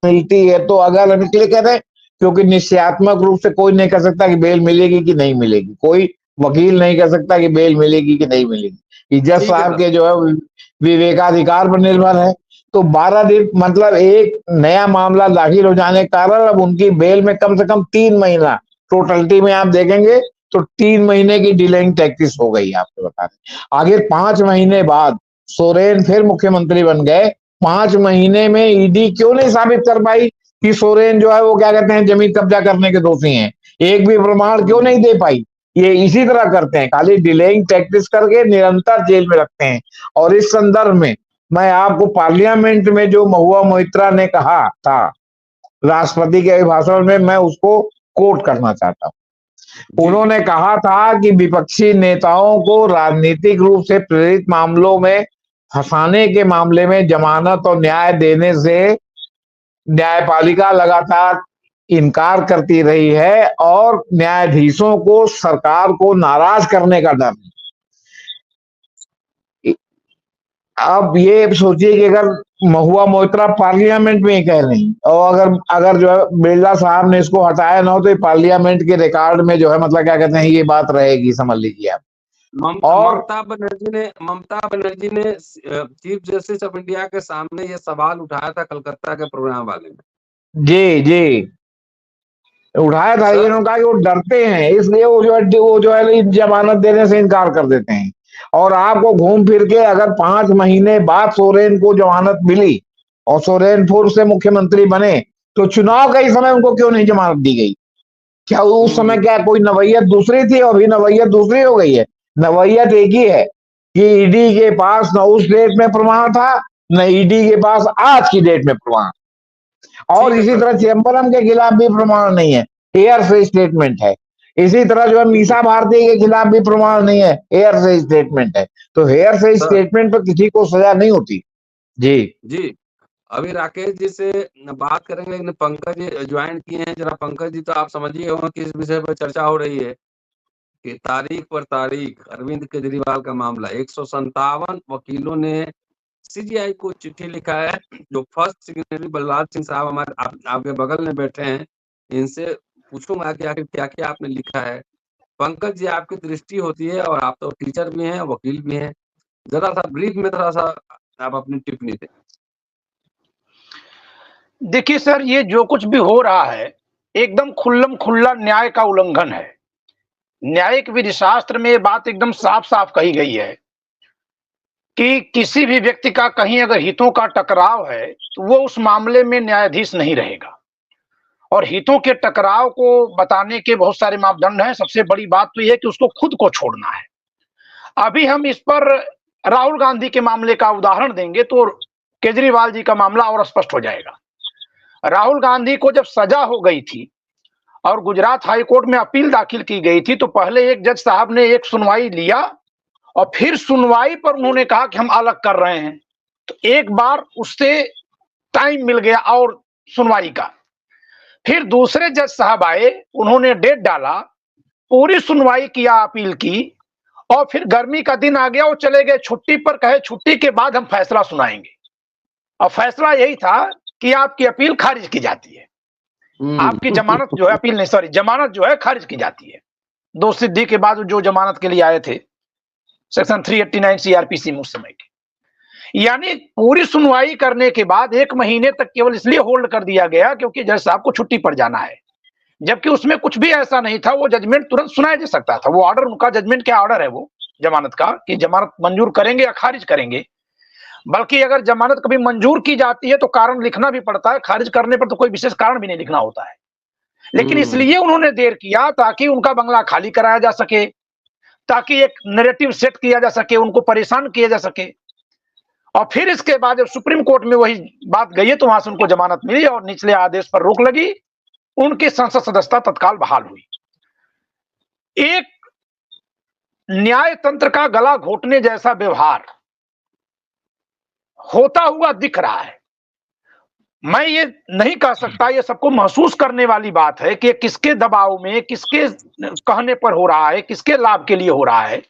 मिलती है तो अगर हम इसलिए कह रहे हैं क्योंकि निश्चयात्मक रूप से कोई नहीं कह सकता कि बेल मिलेगी कि नहीं मिलेगी, कोई वकील नहीं कह सकता कि बेल मिलेगी कि नहीं मिलेगी। जज साहब के जो है विवेकाधिकार पर निर्भर है। तो 12 दिन मतलब एक नया मामला दाखिल हो जाने के कारण अब उनकी बेल में कम से कम 3 महीना, टोटलिटी में आप देखेंगे तो 3 महीने की डिलेइंग टैक्टिस हो गई। आपको बता दें आगे 5 महीने बाद सोरेन फिर मुख्यमंत्री बन गए। 5 महीने में ईडी क्यों नहीं साबित कर पाई कि सोरेन जो है वो क्या कहते हैं जमीन कब्जा करने के दोषी हैं? एक भी प्रमाण क्यों नहीं दे पाई? ये इसी तरह करते हैं, खाली डिलेइंग टैक्टिस करके निरंतर जेल में रखते हैं। और इस संदर्भ में मैं आपको पार्लियामेंट में जो महुआ मोइत्रा ने कहा था राष्ट्रपति के अभिभाषण में, मैं उसको कोट करना चाहता हूं। उन्होंने कहा था कि विपक्षी नेताओं को राजनीतिक रूप से प्रेरित मामलों में फंसाने के मामले में जमानत और न्याय देने से न्यायपालिका लगातार इनकार करती रही है और न्यायाधीशों को सरकार को नाराज करने का डर। अब ये सोचिए कि अगर महुआ मोइत्रा पार्लियामेंट में ही कह रही और अगर जो है बिरला साहब ने इसको हटाया ना हो तो पार्लियामेंट के रिकॉर्ड में जो है मतलब क्या कहते हैं ये बात रहेगी, समझ लीजिए आप। और ममता बनर्जी ने चीफ जस्टिस ऑफ इंडिया के सामने ये सवाल उठाया था कलकत्ता के प्रोग्राम वाले में। जी उठाया था। इन्होंने कहा कि वो डरते हैं इसलिए वो जो है जमानत देने से इनकार कर देते हैं। और आपको घूम फिर के अगर 5 महीने बाद सोरेन को जमानत मिली और सोरेन फिर से मुख्यमंत्री बने तो चुनाव के समय उनको क्यों नहीं जमानत दी गई? क्या उस समय क्या कोई नवैयत दूसरी थी और अभी नवैयत दूसरी हो गई है? नवैयत एक ही है कि ईडी के पास न उस डेट में प्रमाण था, न ईडी के पास आज की डेट में प्रमाण, और इसी तरह चिदम्बरम के खिलाफ भी प्रमाण नहीं है, एयर से स्टेटमेंट है। इसी तरह जो है मीसा भारती के खिलाफ भी प्रमाण नहीं है, एयर से स्टेटमेंट है। तो हेयर से स्टेटमेंट पर किसी को सजा नहीं होती। जी अभी राकेश जी से बात करेंगे, लेकिन पंकज जी ज्वाइन किए हैं। जरा पंकज जी, तो आप समझिए होंगे किस विषय पर चर्चा हो रही है कि तारीख पर तारीख अरविंद केजरीवाल का मामला। 157 वकीलों ने सीजीआई को चिट्ठी लिखा है। जो फर्स्ट सिग्नेटरी बलराज सिंह साहब हमारे आपके बगल में बैठे हैं, इनसे पूछूंगा कि आखिर क्या क्या आपने लिखा है। पंकज जी, आपकी दृष्टि होती है और आप तो टीचर भी हैं, वकील भी हैं, जरा सा ब्रीफ में थोड़ा सा आप अपनी टिप्पणी दें। देखिए सर, ये जो कुछ भी हो रहा है एकदम खुल्लम खुल्ला न्याय का उल्लंघन है। न्यायिक विधि शास्त्र में ये बात एकदम साफ साफ कही गई है कि किसी भी व्यक्ति का कहीं अगर हितों का टकराव है तो वो उस मामले में न्यायाधीश नहीं रहेगा। और हितों के टकराव को बताने के बहुत सारे मापदंड हैं। सबसे बड़ी बात तो यह है कि उसको खुद को छोड़ना है। अभी हम इस पर राहुल गांधी के मामले का उदाहरण देंगे तो केजरीवाल जी का मामला और स्पष्ट हो जाएगा। राहुल गांधी को जब सजा हो गई थी और गुजरात हाई कोर्ट में अपील दाखिल की गई थी, तो पहले एक जज साहब ने एक सुनवाई लिया और फिर सुनवाई पर उन्होंने कहा कि हम अलग कर रहे हैं। तो एक बार उससे टाइम मिल गया और सुनवाई का। फिर दूसरे जज साहब आए, उन्होंने डेट डाला, पूरी सुनवाई किया, अपील की, और फिर गर्मी का दिन आ गया, वो चले गए छुट्टी पर। कहे छुट्टी के बाद हम फैसला सुनाएंगे। और फैसला यही था कि आपकी अपील खारिज की जाती है। आपकी जमानत जो है, अपील नहीं सॉरी, जमानत जो है खारिज की जाती है। दोष सिद्धि के बाद जो जमानत के लिए आए थे, सेक्शन 389 सीआरपीसी में उस समय के। यानी पूरी सुनवाई करने के बाद 1 महीने तक केवल इसलिए होल्ड कर दिया गया क्योंकि जज साहब को छुट्टी पर जाना है। जबकि उसमें कुछ भी ऐसा नहीं था, वो जजमेंट तुरंत सुनाया जा सकता था। वो ऑर्डर, उनका जजमेंट क्या ऑर्डर है वो जमानत का, कि जमानत मंजूर करेंगे या खारिज करेंगे। बल्कि अगर जमानत कभी मंजूर की जाती है तो कारण लिखना भी पड़ता है, खारिज करने पर तो कोई विशेष कारण भी नहीं लिखना होता है। लेकिन इसलिए उन्होंने देर किया ताकि उनका बंगला खाली कराया जा सके, ताकि एक नैरेटिव सेट किया जा सके, उनको परेशान किया जा सके। और फिर इसके बाद जब सुप्रीम कोर्ट में वही बात गई है तो वहां से उनको जमानत मिली और निचले आदेश पर रोक लगी। उनकी संसद सदस्यता तत्काल बहाल हुई। एक न्याय तंत्र का गला घोटने जैसा व्यवहार होता हुआ दिख रहा है। मैं ये नहीं कह सकता, ये सबको महसूस करने वाली बात है कि किसके दबाव में, किसके कहने पर हो रहा है, किसके लाभ के लिए हो रहा है।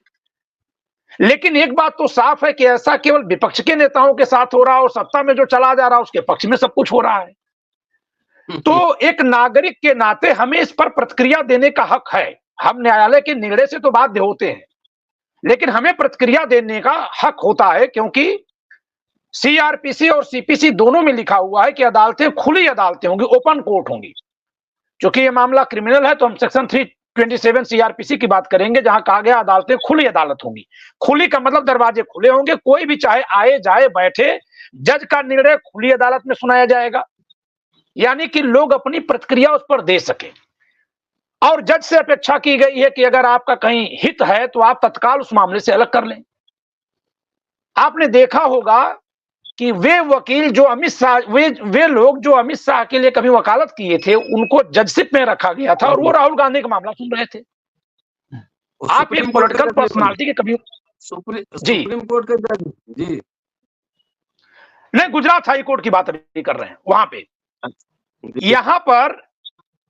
लेकिन एक बात तो साफ है कि ऐसा केवल विपक्ष के नेताओं के साथ हो रहा है और सत्ता में जो चला जा रहा है उसके पक्ष में सब कुछ हो रहा है। तो एक नागरिक के नाते हमें इस पर प्रतिक्रिया देने का हक है। हम न्यायालय के निर्णय से तो बाध्य होते हैं, लेकिन हमें प्रतिक्रिया देने का हक होता है, क्योंकि सीआरपीसी और सीपीसी दोनों में लिखा हुआ है कि अदालतें खुली अदालतें होंगी, ओपन कोर्ट होंगी। क्योंकि ये मामला क्रिमिनल है तो हम सेक्शन 327 सीआरपीसी की बात करेंगे, जहां कहा गया अदालतें खुली अदालत होंगी। खुली का मतलब दरवाजे खुले होंगे, कोई भी चाहे आए जाए बैठे, जज का निर्णय खुली अदालत में सुनाया जाएगा। यानी कि लोग अपनी प्रतिक्रिया उस पर दे सके। और जज से अपेक्षा की गई है कि अगर आपका कहीं हित है तो आप तत्काल उस मामले से अलग कर लें। आपने देखा होगा कि वे वकील जो अमित शाह, वे लोग जो अमित शाह के लिए कभी वकालत किए थे, उनको जजशिप में रखा गया था और वो राहुल गांधी का मामला सुन रहे थे। आप एक पॉलिटिकल पर्सनालिटी के कभी सुप्रीम कोर्ट के जज जी नहीं, गुजरात हाई कोर्ट की बात अभी कर रहे हैं वहां पे।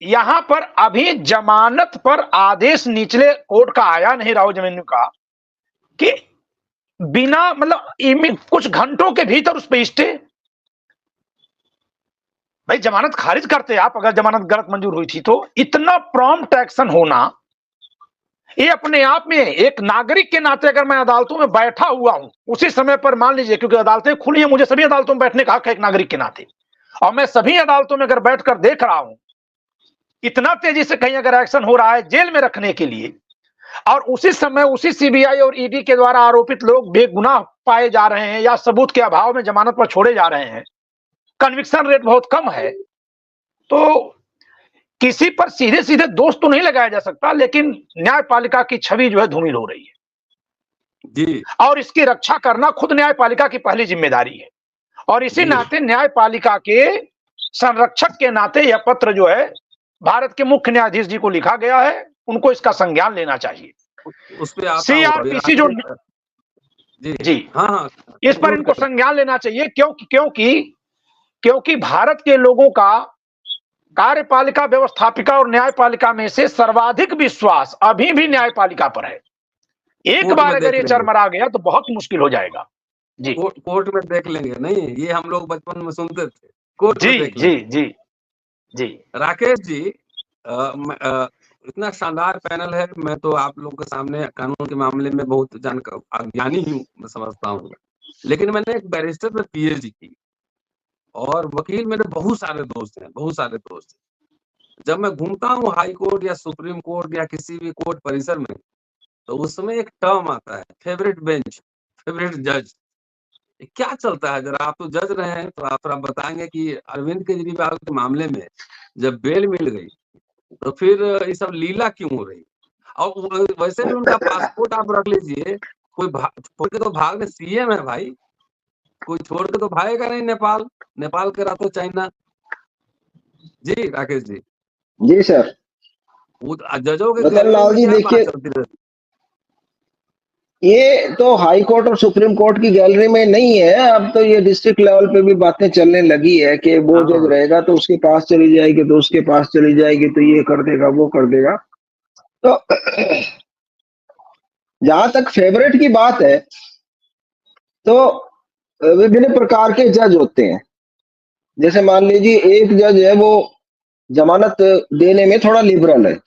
यहां पर अभी जमानत पर आदेश निचले कोर्ट का आया नहीं, राहुल जमीन का, कि बिना मतलब कुछ घंटों के भीतर उस पर स्टे। भाई जमानत खारिज करते आप, अगर जमानत गलत मंजूर हुई थी तो। इतना प्रॉम्प्ट एक्शन होना, ये अपने आप में एक नागरिक के नाते, अगर मैं अदालतों में बैठा हुआ हूं उसी समय पर, मान लीजिए, क्योंकि अदालतें खुली हैं, मुझे सभी अदालतों में बैठने का हक है एक नागरिक के नाते, और मैं सभी अदालतों में अगर बैठकर देख रहा हूं इतना तेजी से कहीं अगर एक्शन हो रहा है जेल में रखने के लिए, और उसी समय उसी सीबीआई और ईडी के द्वारा आरोपित लोग बेगुनाह पाए जा रहे हैं या सबूत के अभाव में जमानत पर छोड़े जा रहे हैं, कन्विक्शन रेट बहुत कम है, तो किसी पर सीधे सीधे दोष तो नहीं लगाया जा सकता, लेकिन न्यायपालिका की छवि जो है धूमिल हो रही है जी और इसकी रक्षा करना खुद न्यायपालिका की पहली जिम्मेदारी है। और इसी जी नाते न्यायपालिका के संरक्षक के नाते यह पत्र जो है भारत के मुख्य न्यायाधीश जी को लिखा गया है, उनको इसका संज्ञान लेना चाहिए। उस पे आता हूँ अभी। सीआरपीसी जो जी जी हाँ हाँ इस पर इनको संज्ञान लेना चाहिए, क्योंकि भारत के लोगों का कार्यपालिका, व्यवस्थापिका और न्यायपालिका में से सर्वाधिक विश्वास अभी भी न्यायपालिका पर है। एक कोर्ट बार में अगर देख ये लेंगे। चरमरा गया तो बहुत मुश्किल हो जाएगा। जी कोर्ट में देख लेंगे। नहीं, ये हम लोग बचपन में सुनते थे, कोर्ट में जी देख जी लेंगे। जी जी राकेश जी, इतना शानदार पैनल है। मैं तो आप लोगों के सामने कानून के मामले में बहुत ज्ञानी हूँ, मैं समझता हूँ। लेकिन मैंने एक बैरिस्टर में पीएचडी की और वकील मेरे बहुत सारे दोस्त हैं, बहुत सारे दोस्त हैं। जब मैं घूमता हूँ हाई कोर्ट या सुप्रीम कोर्ट या किसी भी कोर्ट परिसर में, तो उस समय एक टर्म आता है, फेवरेट बेंच, फेवरेट जज। क्या चलता है जरा? आप तो जज रहे हैं, तो आप थोड़ा बताएंगे कि अरविंद केजरीवाल के मामले में जब बेल मिल गई तो फिर ये सब लीला क्यों हो रही? और वैसे भी उनका पासपोर्ट आप रख लीजिए, कोई छोड़ के तो भाग में सीएम है भाई, कोई छोड़ के तो भागेगा नहीं नेपाल, नेपाल के रातों चाइना। जी राकेश जी। जी सर। वो जजों के रतन गैलरी लाल में जी क्या बात देखिए, चलती रहती? ये तो हाई कोर्ट और सुप्रीम कोर्ट की गैलरी में नहीं है, अब तो ये डिस्ट्रिक्ट लेवल पे भी बातें चलने लगी है कि वो जज हाँ रहेगा तो उसके पास चली जाएगी, तो उसके पास चली जाएगी, तो ये कर देगा, वो कर देगा। तो जहां तक फेवरेट की बात है, तो विभिन्न प्रकार के जज होते हैं। जैसे मान लीजिए एक जज है, वो जमानत देने में थोड़ा लिबरल है,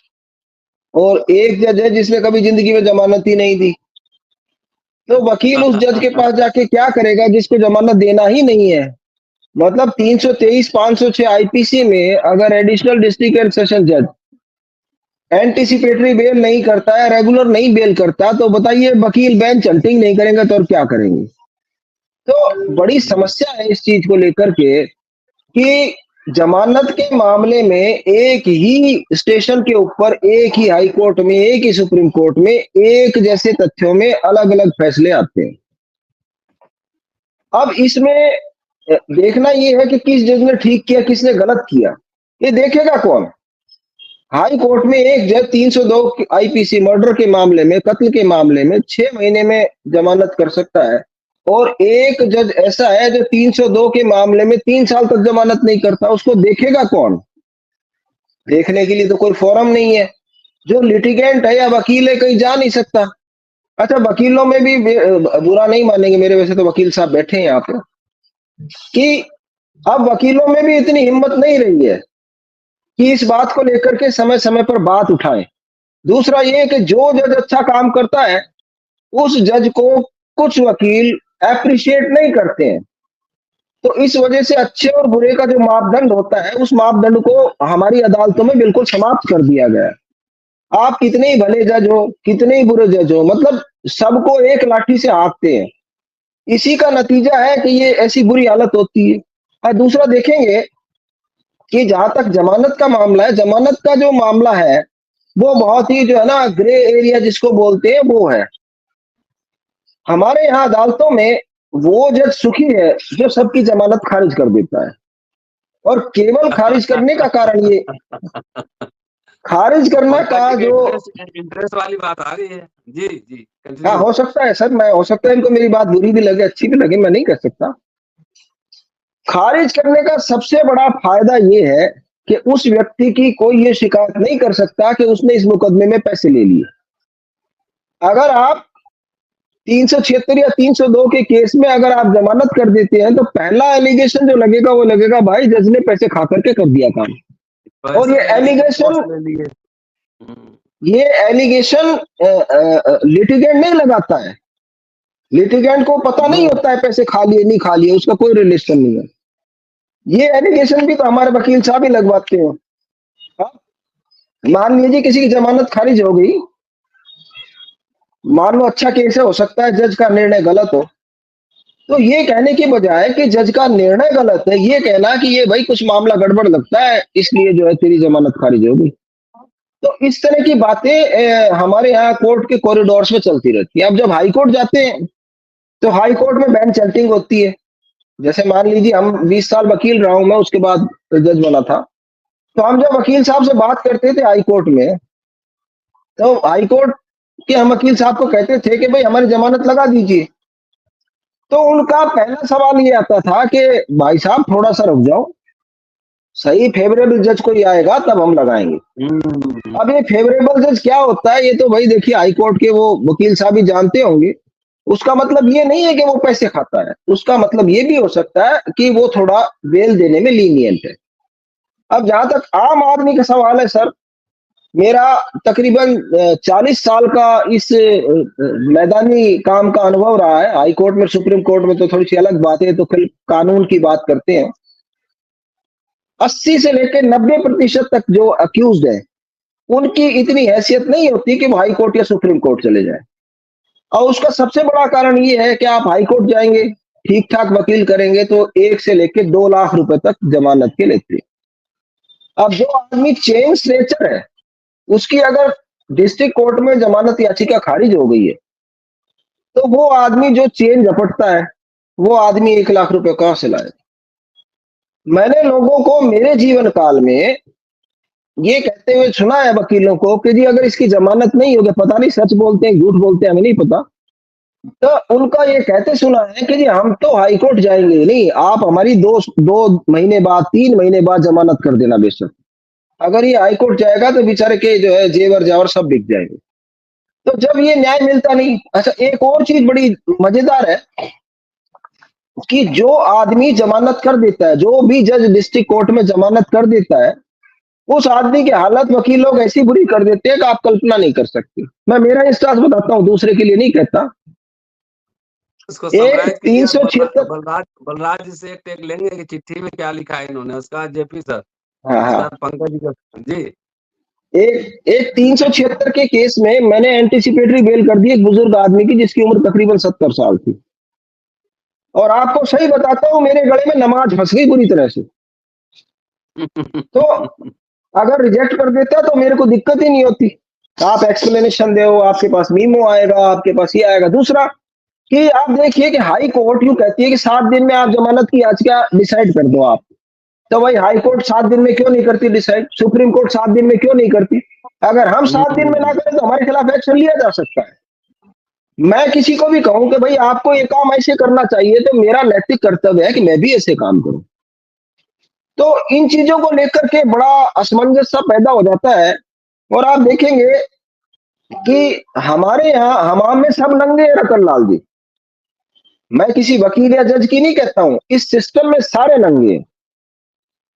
और एक जज है जिसने कभी जिंदगी में जमानत ही नहीं दी। तो वकील उस जज के पास जाके क्या करेगा जिसको जमानत देना ही नहीं है? मतलब 323 506 आईपीसी में अगर एडिशनल डिस्ट्रिक्ट एंड सेशन जज एंटीसिपेटरी बेल नहीं करता है, रेगुलर नहीं बेल करता, तो बताइए वकील बेंच हंटिंग नहीं करेंगे तो और क्या करेंगे? तो बड़ी समस्या है इस चीज को लेकर के कि जमानत के मामले में एक ही स्टेशन के ऊपर, एक ही हाई कोर्ट में, एक ही सुप्रीम कोर्ट में एक जैसे तथ्यों में अलग अलग फैसले आते हैं। अब इसमें देखना यह है कि किस जज ने ठीक किया, किसने गलत किया, ये देखेगा कौन? हाई कोर्ट में एक जज 302 आईपीसी मर्डर के मामले में, कत्ल के मामले में 6 महीने में जमानत कर सकता है, और एक जज ऐसा है जो 302 के मामले में 3 साल तक जमानत नहीं करता। उसको देखेगा कौन? देखने के लिए तो कोई फोरम नहीं है। जो लिटिगेंट है या वकील है कहीं जा नहीं सकता। अच्छा, वकीलों में भी बुरा नहीं मानेंगे मेरे, वैसे तो वकील साहब बैठे हैं यहाँ पे, कि अब वकीलों में भी इतनी हिम्मत नहीं रही है कि इस बात को लेकर के समय समय पर बात उठाएं। दूसरा ये कि जो जज अच्छा काम करता है उस जज को कुछ वकील एप्रिशिएट नहीं करते हैं। तो इस वजह से अच्छे और बुरे का जो मापदंड होता है, उस मापदंड को हमारी अदालतों में बिल्कुल समाप्त कर दिया गया है। आप कितने ही भले जज हो, कितने ही बुरे जज हो, मतलब सबको एक लाठी से हाँकते हैं। इसी का नतीजा है कि ये ऐसी बुरी हालत होती है। और दूसरा देखेंगे कि जहां तक जमानत का मामला है, जमानत का जो मामला है वो बहुत ही जो है ना ग्रे एरिया जिसको बोलते हैं वो है। हमारे यहाँ अदालतों में वो जज सुखी है जो सबकी जमानत खारिज कर देता है, और केवल खारिज करने का कारण ये, खारिज करने का जो इंटरेस्ट वाली बात आ रही है। जी जी हाँ, हो सकता है सर, मैं हो सकता है इनको मेरी बात बुरी भी लगे, अच्छी भी लगे, मैं नहीं कह सकता। खारिज करने का सबसे बड़ा फायदा ये है कि उस व्यक्ति की कोई ये शिकायत नहीं कर सकता कि उसने इस मुकदमे में पैसे ले लिए। अगर आप 376 या 302 के केस में अगर आप जमानत कर देते हैं, तो पहला एलिगेशन जो लगेगा वो लगेगा भाई जज ने पैसे खा करके कर दिया काम। और ये एलिगेशन लिटिगेंट नहीं लगाता है। लिटिगेंट को पता नहीं होता है पैसे खा लिए नहीं खा लिए, उसका कोई रिलेशन नहीं है। ये एलिगेशन भी तो हमारे वकील साहब ही लगवाते हैं। मान लीजिए किसी की जमानत खारिज हो गई, मान लो अच्छा केस है, हो सकता है जज का निर्णय गलत हो, तो ये कहने की बजाय कि जज का निर्णय गलत है, ये कहना कि ये भाई कुछ मामला गड़बड़ लगता है इसलिए जो है तेरी जमानत खारिज हो गई। तो इस तरह की बातें हमारे यहाँ कोर्ट के कॉरिडोर्स में चलती रहती है। अब जब हाई कोर्ट जाते हैं तो हाई कोर्ट में बेंच चैटिंग होती है। जैसे मान लीजिए हम 20 साल वकील रहा हूं मैं, उसके बाद जज बना था, तो हम जब वकील साहब से बात करते थे हाई कोर्ट में, तो हाई कोर्ट के हम वकील साहब को कहते थे कि भाई हमारी जमानत लगा दीजिए, तो उनका पहला सवाल ये आता था कि भाई साहब थोड़ा सा रुक जाओ, सही फेवरेबल जज कोई आएगा तब हम लगाएंगे। अब ये फेवरेबल जज क्या होता है, ये तो भाई देखिए हाई कोर्ट के वो वकील साहब ही जानते होंगे। उसका मतलब ये नहीं है कि वो पैसे खाता है, उसका मतलब ये भी हो सकता है कि वो थोड़ा बेल देने में लीनियंट है। अब जहां तक आम आदमी का सवाल है सर, मेरा तकरीबन 40 साल का इस मैदानी काम का अनुभव रहा है। हाई कोर्ट में, सुप्रीम कोर्ट में तो थोड़ी सी अलग बात है, तो फिर कानून की बात करते हैं। 80 से लेकर 90% तक जो अक्यूज्ड है उनकी इतनी हैसियत नहीं होती कि वो हाई कोर्ट या सुप्रीम कोर्ट चले जाए। और उसका सबसे बड़ा कारण ये है कि आप हाई कोर्ट जाएंगे, ठीक ठाक वकील करेंगे तो 1 से लेकर 2 लाख रुपए तक जमानत के लेते हैं। अब जो आदमी चेन स्नेचर है, उसकी अगर डिस्ट्रिक्ट कोर्ट में जमानत याचिका खारिज हो गई है, तो वो आदमी जो चेन झपटता है, वो आदमी 1 लाख रुपए कहां से लाए। मैंने लोगों को मेरे जीवन काल में ये कहते हुए सुना है वकीलों को कि जी अगर इसकी जमानत नहीं होगी, पता नहीं सच बोलते हैं झूठ बोलते हैं हमें नहीं पता, तो उनका ये कहते सुना है कि जी हम तो हाई कोर्ट जाएंगे नहीं, आप हमारी 2 महीने बाद 3 महीने बाद जमानत कर देना बेशक। अगर ये हाई कोर्ट जाएगा तो बेचारे के जो है जेवर जावर सब बिक जाएंगे। तो जब ये न्याय मिलता नहीं। अच्छा, एक और चीज बड़ी मजेदार है कि जो आदमी जमानत कर देता है, जो भी जज डिस्ट्रिक्ट कोर्ट में जमानत कर देता है, उस आदमी की हालत वकील लोग ऐसी बुरी कर देते हैं कि आप कल्पना नहीं कर सकते। मैं मेरा इंस्टांस बताता हूँ, दूसरे के लिए नहीं कहता। एक 376 बलराज जी से एक टेक लेंगे कि चिट्ठी में क्या लिखा है इन्होंने, उसका जेपी सर। हाँ, पंकज जी। एक 376 के केस में मैंने एंटीसिपेटरी बेल कर दी एक बुजुर्ग आदमी की जिसकी उम्र तकरीबन 70 साल थी। और आपको सही बताता हूँ, मेरे गले में नमाज फंस गई बुरी तरह से। तो अगर रिजेक्ट कर देता तो मेरे को दिक्कत ही नहीं होती। आप एक्सप्लेनेशन दो, आपके पास मीमो आएगा, आपके पास ये आएगा। दूसरा कि आप देखिए कि हाई कोर्ट यूं कहती है कि 7 दिन में आप जमानत की याचिका डिसाइड कर दो आप। तो भाई हाई कोर्ट 7 दिन में क्यों नहीं करती डिसाइड? सुप्रीम कोर्ट 7 दिन में क्यों नहीं करती? अगर हम 7 दिन में ना करें तो हमारे खिलाफ एक्शन लिया जा सकता है। मैं किसी को भी कहूं कि भाई आपको ये काम ऐसे करना चाहिए, तो मेरा नैतिक कर्तव्य है कि मैं भी ऐसे काम करूं। तो इन चीजों को लेकर के बड़ा असमंजस सा पैदा हो जाता है। और आप देखेंगे कि हमारे यहाँ हमाम में सब नंगे हैं रतन लाल जी। मैं किसी वकील या जज की नहीं कहता हूं, इस सिस्टम में सारे नंगे हैं।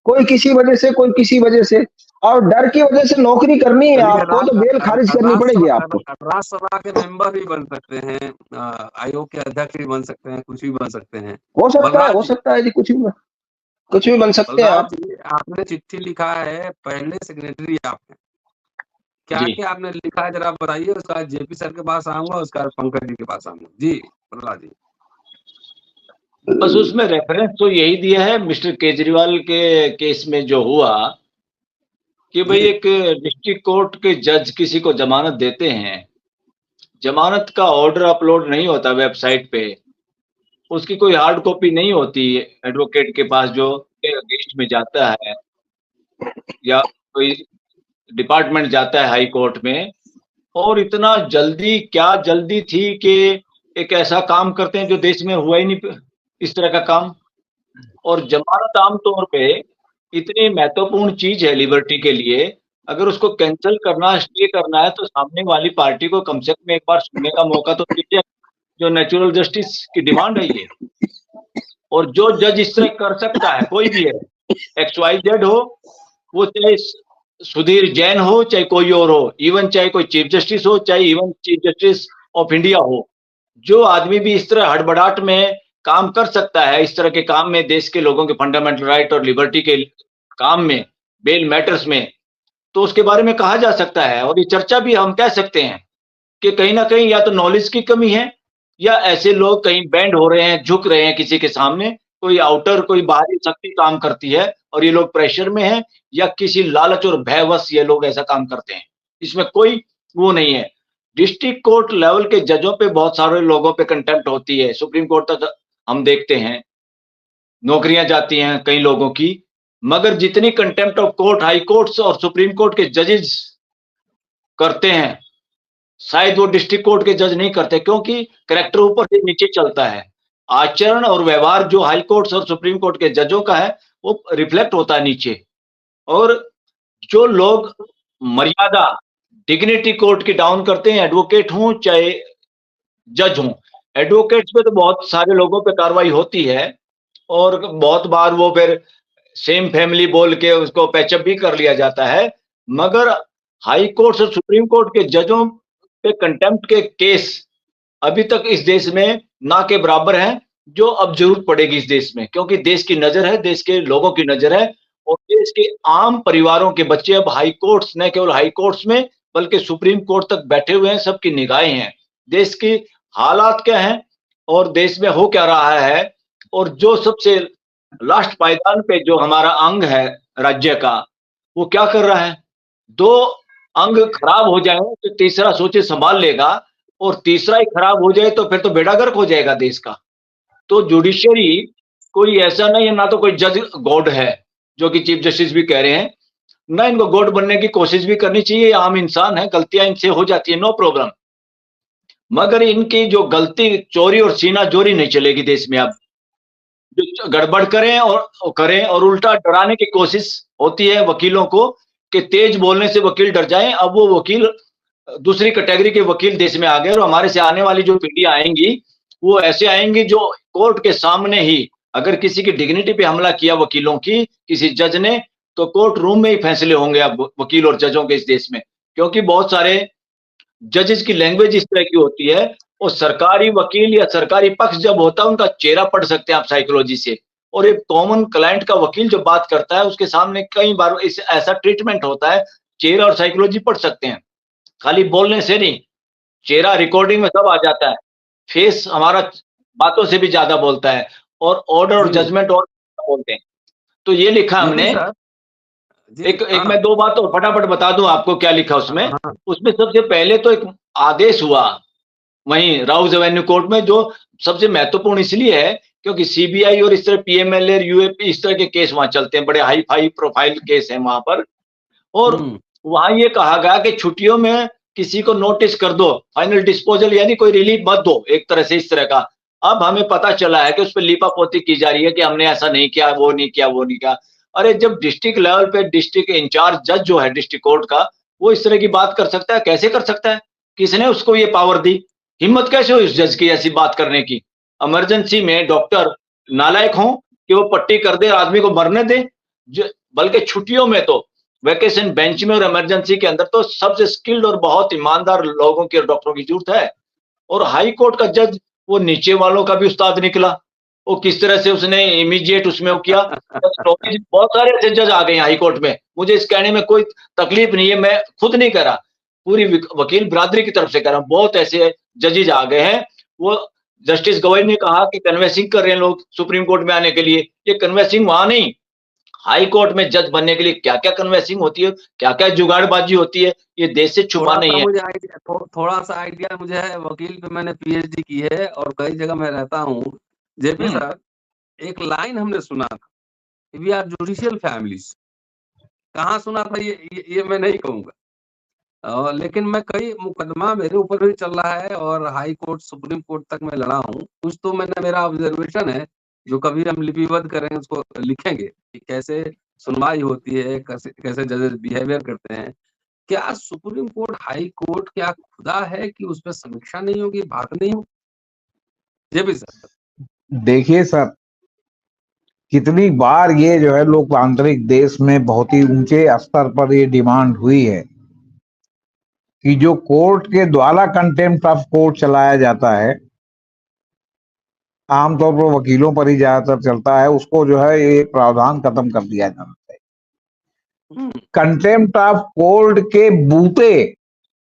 कोई किसी वजह से, कोई किसी वजह से, और डर की वजह से नौकरी करनी है आपको तो बेल खारिज करनी पड़ेगी आपको। राज्यसभा के मेंबर भी बन सकते हैं, आयोग के अध्यक्ष भी बन सकते हैं, कुछ भी बन सकते हैं। हो सकता है जी, कुछ भी बन सकते हैं आप। आपने चिट्ठी लिखा है, पहले सेक्रेटरी आप हैं, क्या क्या आपने लिखा है जरा बताइए। उसका जेपी सर के पास आऊंगा, उसका पंकज जी के पास आऊंगा। जी प्रहलाद जी। बस उसमें रेफरेंस तो यही दिया है मिस्टर केजरीवाल के केस में जो हुआ कि भाई एक डिस्ट्रिक्ट कोर्ट के जज किसी को जमानत देते हैं, जमानत का ऑर्डर अपलोड नहीं होता वेबसाइट पे, उसकी कोई हार्ड कॉपी नहीं होती एडवोकेट के पास जो अगेंस्ट में जाता है, या कोई डिपार्टमेंट जाता है हाई कोर्ट में। और इतना जल्दी, क्या जल्दी थी कि एक ऐसा काम करते हैं जो देश में हुआ ही नहीं इस तरह का काम। और जमानत आमतौर पे इतनी महत्वपूर्ण चीज है लिबर्टी के लिए, अगर उसको कैंसिल करना, स्टे करना है तो सामने वाली पार्टी को कम से कम एक बार सुनने का मौका तो दीजिए, जो नेचुरल जस्टिस की डिमांड है ये। और जो जज इस तरह कर सकता है, कोई भी है, XYZ हो, वो चाहे सुधीर जैन हो, चाहे कोई और हो, इवन चाहे कोई चीफ जस्टिस हो, चाहे even chief justice of India हो, जो आदमी भी इस तरह हड़बड़ाहट में काम कर सकता है, इस तरह के काम में, देश के लोगों के फंडामेंटल राइट और लिबर्टी के काम में, बेल मैटर्स में, तो उसके बारे में कहा जा सकता है। और ये चर्चा भी हम कह सकते हैं कि कहीं ना कहीं या तो नॉलेज की कमी है या ऐसे लोग कहीं बैंड हो रहे हैं, झुक रहे हैं किसी के सामने, कोई आउटर कोई बाहरी शक्ति काम करती है और ये लोग प्रेशर में हैं, या किसी लालच और भयवश ये लोग ऐसा काम करते हैं, इसमें कोई वो नहीं है। डिस्ट्रिक्ट कोर्ट लेवल के जजों पे बहुत सारे लोगों पे कंटेम्प्ट होती है, सुप्रीम कोर्ट तक हम देखते हैं नौकरियां जाती हैं कई लोगों की, मगर जितनी contempt of court high courts और सुप्रीम कोर्ट के जजेस करते हैं, शायद वो डिस्ट्रिक्ट कोर्ट के जज नहीं करते, क्योंकि कैरेक्टर ऊपर से नीचे चलता है। आचरण और व्यवहार जो हाई कोर्ट्स और सुप्रीम कोर्ट के जजों का है वो रिफ्लेक्ट होता है नीचे। और जो लोग मर्यादा डिग्निटी कोर्ट की डाउन करते हैं, एडवोकेट हों चाहे जज हों, एडवोकेट्स पे तो बहुत सारे लोगों पे कार्रवाई होती है और बहुत बार वो फिर सेम फैमिली बोल के उसको पैचअप भी कर लिया जाता है, मगर हाई कोर्ट और सुप्रीम कोर्ट के जजों पे कंटेम्प्ट के केस अभी तक इस देश में ना के बराबर हैं, जो अब जरूरत पड़ेगी इस देश में, क्योंकि देश की नजर है, देश के लोगों की नजर है और देश के आम परिवारों के बच्चे अब हाई कोर्ट्स, न केवल हाई कोर्ट्स में बल्कि सुप्रीम कोर्ट तक बैठे हुए हैं, सबकी निगाहें हैं। देश की हालात क्या हैं और देश में हो क्या रहा है, और जो सबसे लास्ट पायदान पे जो हमारा अंग है राज्य का, वो क्या कर रहा है। दो अंग खराब हो जाए तो तीसरा सोचे संभाल लेगा, और तीसरा ही खराब हो जाए तो फिर तो बेड़ा गर्क हो जाएगा देश का। तो जुडिशरी कोई ऐसा नहीं है, ना तो कोई जज गॉड है, जो कि चीफ जस्टिस भी कह रहे हैं, ना इनको गॉड बनने की कोशिश भी करनी चाहिए। आम इंसान है, गलतियां इनसे हो जाती है, नो प्रॉब्लम, मगर इनकी जो गलती चोरी और सीना चोरी नहीं चलेगी देश में। अब जो गड़बड़ करें और उल्टा डराने की कोशिश होती है वकीलों को कि तेज बोलने से वकील डर जाएं। अब वो वकील दूसरी कैटेगरी के वकील देश में आ गए, और हमारे से आने वाली जो पीढ़ियां आएंगी वो ऐसे आएंगी जो कोर्ट के सामने ही अगर किसी की डिग्निटी पे हमला किया वकीलों की किसी जज ने, तो कोर्ट रूम में ही फैसले होंगे अब वकील और जजों के इस देश में, क्योंकि बहुत सारे जजेस की लैंग्वेज इस तरह की होती है। और सरकारी वकील या सरकारी पक्ष जब होता है उनका चेहरा पढ़ सकते हैं आप साइकोलॉजी से, और एक कॉमन क्लाइंट का वकील जो बात करता है उसके सामने कई बार ऐसा ट्रीटमेंट होता है, चेहरा और साइकोलॉजी पढ़ सकते हैं, खाली बोलने से नहीं, चेहरा रिकॉर्डिंग में सब आ जाता है, फेस हमारा बातों से भी ज्यादा बोलता है, और ऑर्डर और जजमेंट और बोलते हैं। तो ये लिखा हमने, एक मैं दो बात और फटाफट बता दूं आपको क्या लिखा उसमें। उसमें सबसे पहले तो एक आदेश हुआ वहीं राउज एवेन्यू कोर्ट में, जो सबसे महत्वपूर्ण इसलिए है क्योंकि सीबीआई और इस तरह पीएमएलए यूएपी इस तरह के केस वहां चलते हैं, बड़े हाई फाई प्रोफाइल केस हैं वहां पर। और वहां ये कहा गया कि छुट्टियों में किसी को नोटिस कर दो, फाइनल डिस्पोजल यानी कोई रिलीफ मत दो, एक तरह से इस तरह का। अब हमें पता चला है कि उस पर लीपापोती की जा रही है कि हमने ऐसा नहीं किया, वो नहीं किया, वो नहीं किया। अरे जब डिस्ट्रिक्ट लेवल पे डिस्ट्रिक्ट इंचार्ज जज जो है डिस्ट्रिक्ट कोर्ट का, वो इस तरह की बात कर सकता है, कैसे कर सकता है, किसने उसको ये पावर दी, हिम्मत कैसे हुई उस जज की ऐसी बात करने की। इमरजेंसी में डॉक्टर नालायक हों कि वो पट्टी कर दे, आदमी को मरने दे, बल्कि छुट्टियों में तो वैकेशन बेंच में और इमरजेंसी के अंदर तो सबसे स्किल्ड और बहुत ईमानदार लोगों की और डॉक्टरों की जरूरत है। और हाई कोर्ट का जज वो नीचे वालों का भी उस्ताद निकला, वो किस तरह से उसने इमीडिएट उसमें वो किया। बहुत सारे ऐसे जज आ गए हाई कोर्ट में, मुझे इस कहने में कोई तकलीफ नहीं है, मैं खुद नहीं कह रहा, पूरी वकील बिरादरी की तरफ से कह रहा हूं, बहुत ऐसे जजेज आ गए हैं। वो जस्टिस गवई ने कहा कि कन्वेंसिंग कर रहे हैं लोग सुप्रीम कोर्ट में आने के लिए, ये कन्वेंसिंग वहां नहीं, हाई कोर्ट में जज बनने के लिए क्या क्या कन्वेंसिंग होती है, क्या क्या जुगाड़बाजी होती है, ये देश से छुपा नहीं है। मुझे थोड़ा सा आइडिया मुझे है, वकील पे मैंने पीएचडी की है और कई जगह मैं रहता हूँ। जेपी सर, एक लाइन हमने सुना था, वी आर जुडिशियल फैमिलीज। कहाँ सुना था ये मैं नहीं कहूंगा, लेकिन मैं कई मुकदमा मेरे ऊपर भी चल रहा है और हाई कोर्ट सुप्रीम कोर्ट तक मैं लड़ा हूँ। कुछ तो मेरा ऑब्जर्वेशन है जो कभी हम लिपिबद्ध करेंगे उसको लिखेंगे कि कैसे सुनवाई होती है, कैसे जजेस बिहेवियर करते हैं। क्या सुप्रीम कोर्ट हाई कोर्ट क्या खुदा है कि उस पर समीक्षा नहीं होगी, बात नहीं होगी? ये भी सर देखिए सर, कितनी बार ये जो है लोकतांत्रिक देश में बहुत ही ऊंचे स्तर पर ये डिमांड हुई है कि जो कोर्ट के द्वारा कंटेम्प्ट ऑफ कोर्ट चलाया जाता है, आमतौर पर वकीलों पर ही ज्यादातर चलता है, उसको जो है ये प्रावधान खत्म कर दिया जाना चाहिए। कंटेम्प्ट ऑफ कोर्ट के बूते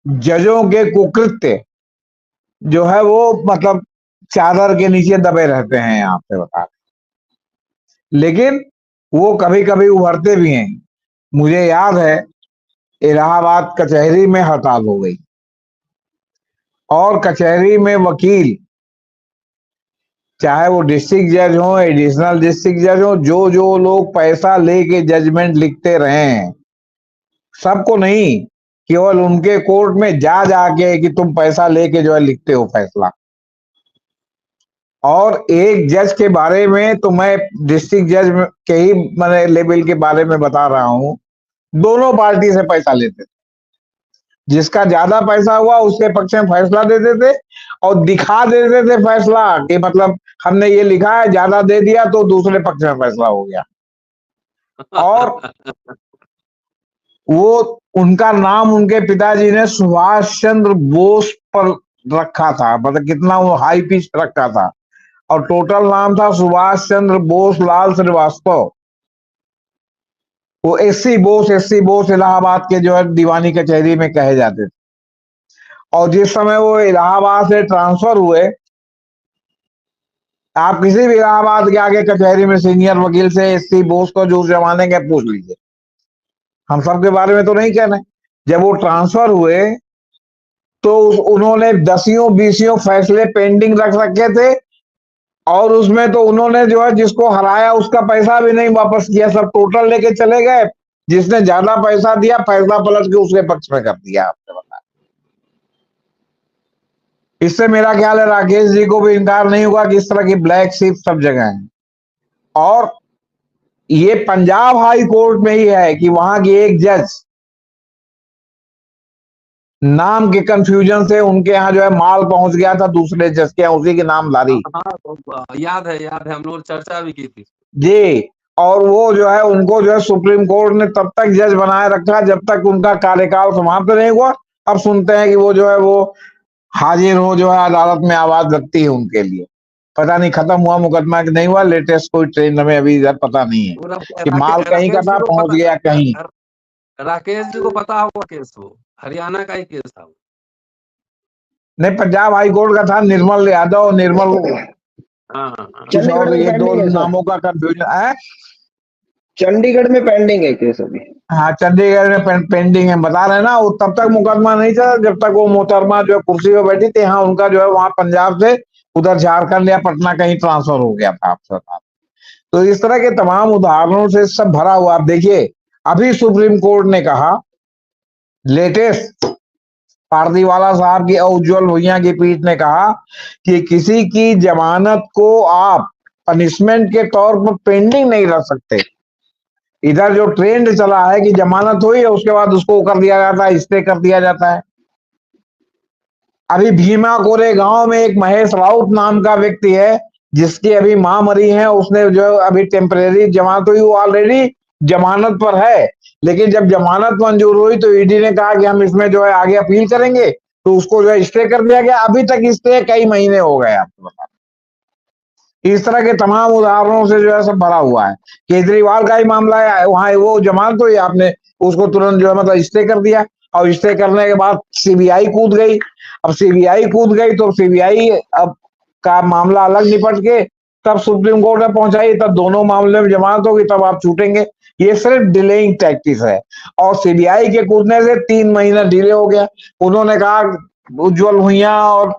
जजों के कुकृत्य जो है वो मतलब चादर के नीचे दबे रहते हैं, आपसे बता रहे। लेकिन वो कभी कभी उभरते भी हैं। मुझे याद है इलाहाबाद कचहरी में हड़ताल हो गई और कचहरी में वकील, चाहे वो डिस्ट्रिक्ट जज हो, एडिशनल डिस्ट्रिक्ट जज हो, जो जो लोग पैसा लेके जजमेंट लिखते रहे हैं, सबको नहीं, केवल उनके कोर्ट में जा जाके कि तुम पैसा लेके जो है लिखते हो फैसला। और एक जज के बारे में तो मैं डिस्ट्रिक्ट जज के ही मैंने लेवल के बारे में बता रहा हूं, दोनों पार्टी से पैसा लेते थे। जिसका ज्यादा पैसा हुआ उसके पक्ष में फैसला देते थे और दिखा देते थे फैसला कि मतलब हमने ये लिखा है, ज्यादा दे दिया तो दूसरे पक्ष में फैसला हो गया। और वो उनका नाम उनके पिताजी ने सुभाष चंद्र बोस पर रखा था, मतलब कितना वो हाई पिच रखा था। और टोटल नाम था सुभाष चंद्र बोस लाल श्रीवास्तव। वो एससी बोस इलाहाबाद के जो है दीवानी कचहरी में कहे जाते थे। और जिस समय वो इलाहाबाद से ट्रांसफर हुए, आप किसी भी इलाहाबाद के आगे कचहरी में सीनियर वकील से एससी बोस को जो उस जमाने के पूछ लीजिए, हम सबके बारे में तो नहीं कह रहे। जब वो ट्रांसफर हुए तो उन्होंने 10 फैसले पेंडिंग रख रखे थे और उसमें तो उन्होंने जो है जिसको हराया उसका पैसा भी नहीं वापस किया, सब टोटल लेके चले गए। जिसने ज्यादा पैसा दिया फैसला पलट के उसके पक्ष में कर दिया। आपने बताया, इससे मेरा ख्याल है राकेश जी को भी इनकार नहीं होगा कि इस तरह की ब्लैक शिप सब जगह है। और ये पंजाब हाई कोर्ट में ही है कि वहां की एक जज नाम के कंफ्यूजन से उनके यहाँ जो है माल पहुंच गया था दूसरे जज के यहाँ, उसी के नाम लारी। हाँ, याद है हम लोग चर्चा भी की थी जी। और वो जो है उनको जो है सुप्रीम कोर्ट ने तब तक जज बनाए रखा जब तक उनका कार्यकाल समाप्त नहीं हुआ। अब सुनते हैं कि वो जो है वो हाजिर हो जो है अदालत में आवाज लगती है उनके लिए। पता नहीं खत्म हुआ मुकदमा कि नहीं हुआ, लेटेस्ट कोई ट्रेंड हमें अभी इधर पता नहीं है कि माल कहीं का था पहुंच गया कहीं। राकेश जी को पता होगा केस, वो हरियाणा का ही केस था। नहीं, पंजाब हाई कोर्ट का था, निर्मल यादव, निर्मल कुछ और, ये दो नामों का कंफ्यूजन है। चंडीगढ़ में पेंडिंग है केस अभी। हाँ, चंडीगढ़ में पेंडिंग है, बता रहे ना। वो तब तक मुकदमा नहीं था जब तक वो मोहतरमा जो है कुर्सी पे बैठी थी। हाँ, उनका जो है वहां पंजाब से उधर झारखंड या पटना कहीं ट्रांसफर हो गया था, आपसे बता। तो इस तरह के तमाम उदाहरणों से सब भरा हुआ। आप देखिए, अभी सुप्रीम कोर्ट ने कहा, लेटेस्ट पारदीवाला साहब की उज्जवल भुइयां की पीठ ने कहा कि किसी की जमानत को आप पनिशमेंट के तौर पर पेंडिंग नहीं रख सकते। इधर जो ट्रेंड चला है कि जमानत हुई है उसके बाद उसको कर दिया जाता है, स्टे कर दिया जाता है। अभी भीमा कोरे गांव में एक महेश राउत नाम का व्यक्ति है जिसकी अभी मां मरी है, उसने जो अभी टेम्परेरी जमानत हुई, वो ऑलरेडी जमानत पर है। लेकिन जब जमानत मंजूर हुई तो ईडी ने कहा कि हम इसमें जो है आगे अपील करेंगे, तो उसको जो है स्टे कर दिया गया। अभी तक स्टे कई महीने हो गए, आपको बता। इस तरह के तमाम उदाहरणों से जो है सब भरा हुआ है। केजरीवाल का ही मामला है, वहां वो जमानत हुई, आपने उसको तुरंत जो है मतलब स्टे कर दिया। और स्टे करने के बाद सीबीआई कूद गई। अब सीबीआई कूद गई तो सीबीआई अब का मामला अलग निपट के तब सुप्रीम कोर्ट में पहुंचाई, तब दोनों मामले में जमानत होगी, तब आप छूटेंगे। ये सिर्फ डिलेइंग टैक्टिस है। और सीबीआई के कूदने से 3 महीना डिले हो गया। उन्होंने कहा, उज्जवल भुइयां और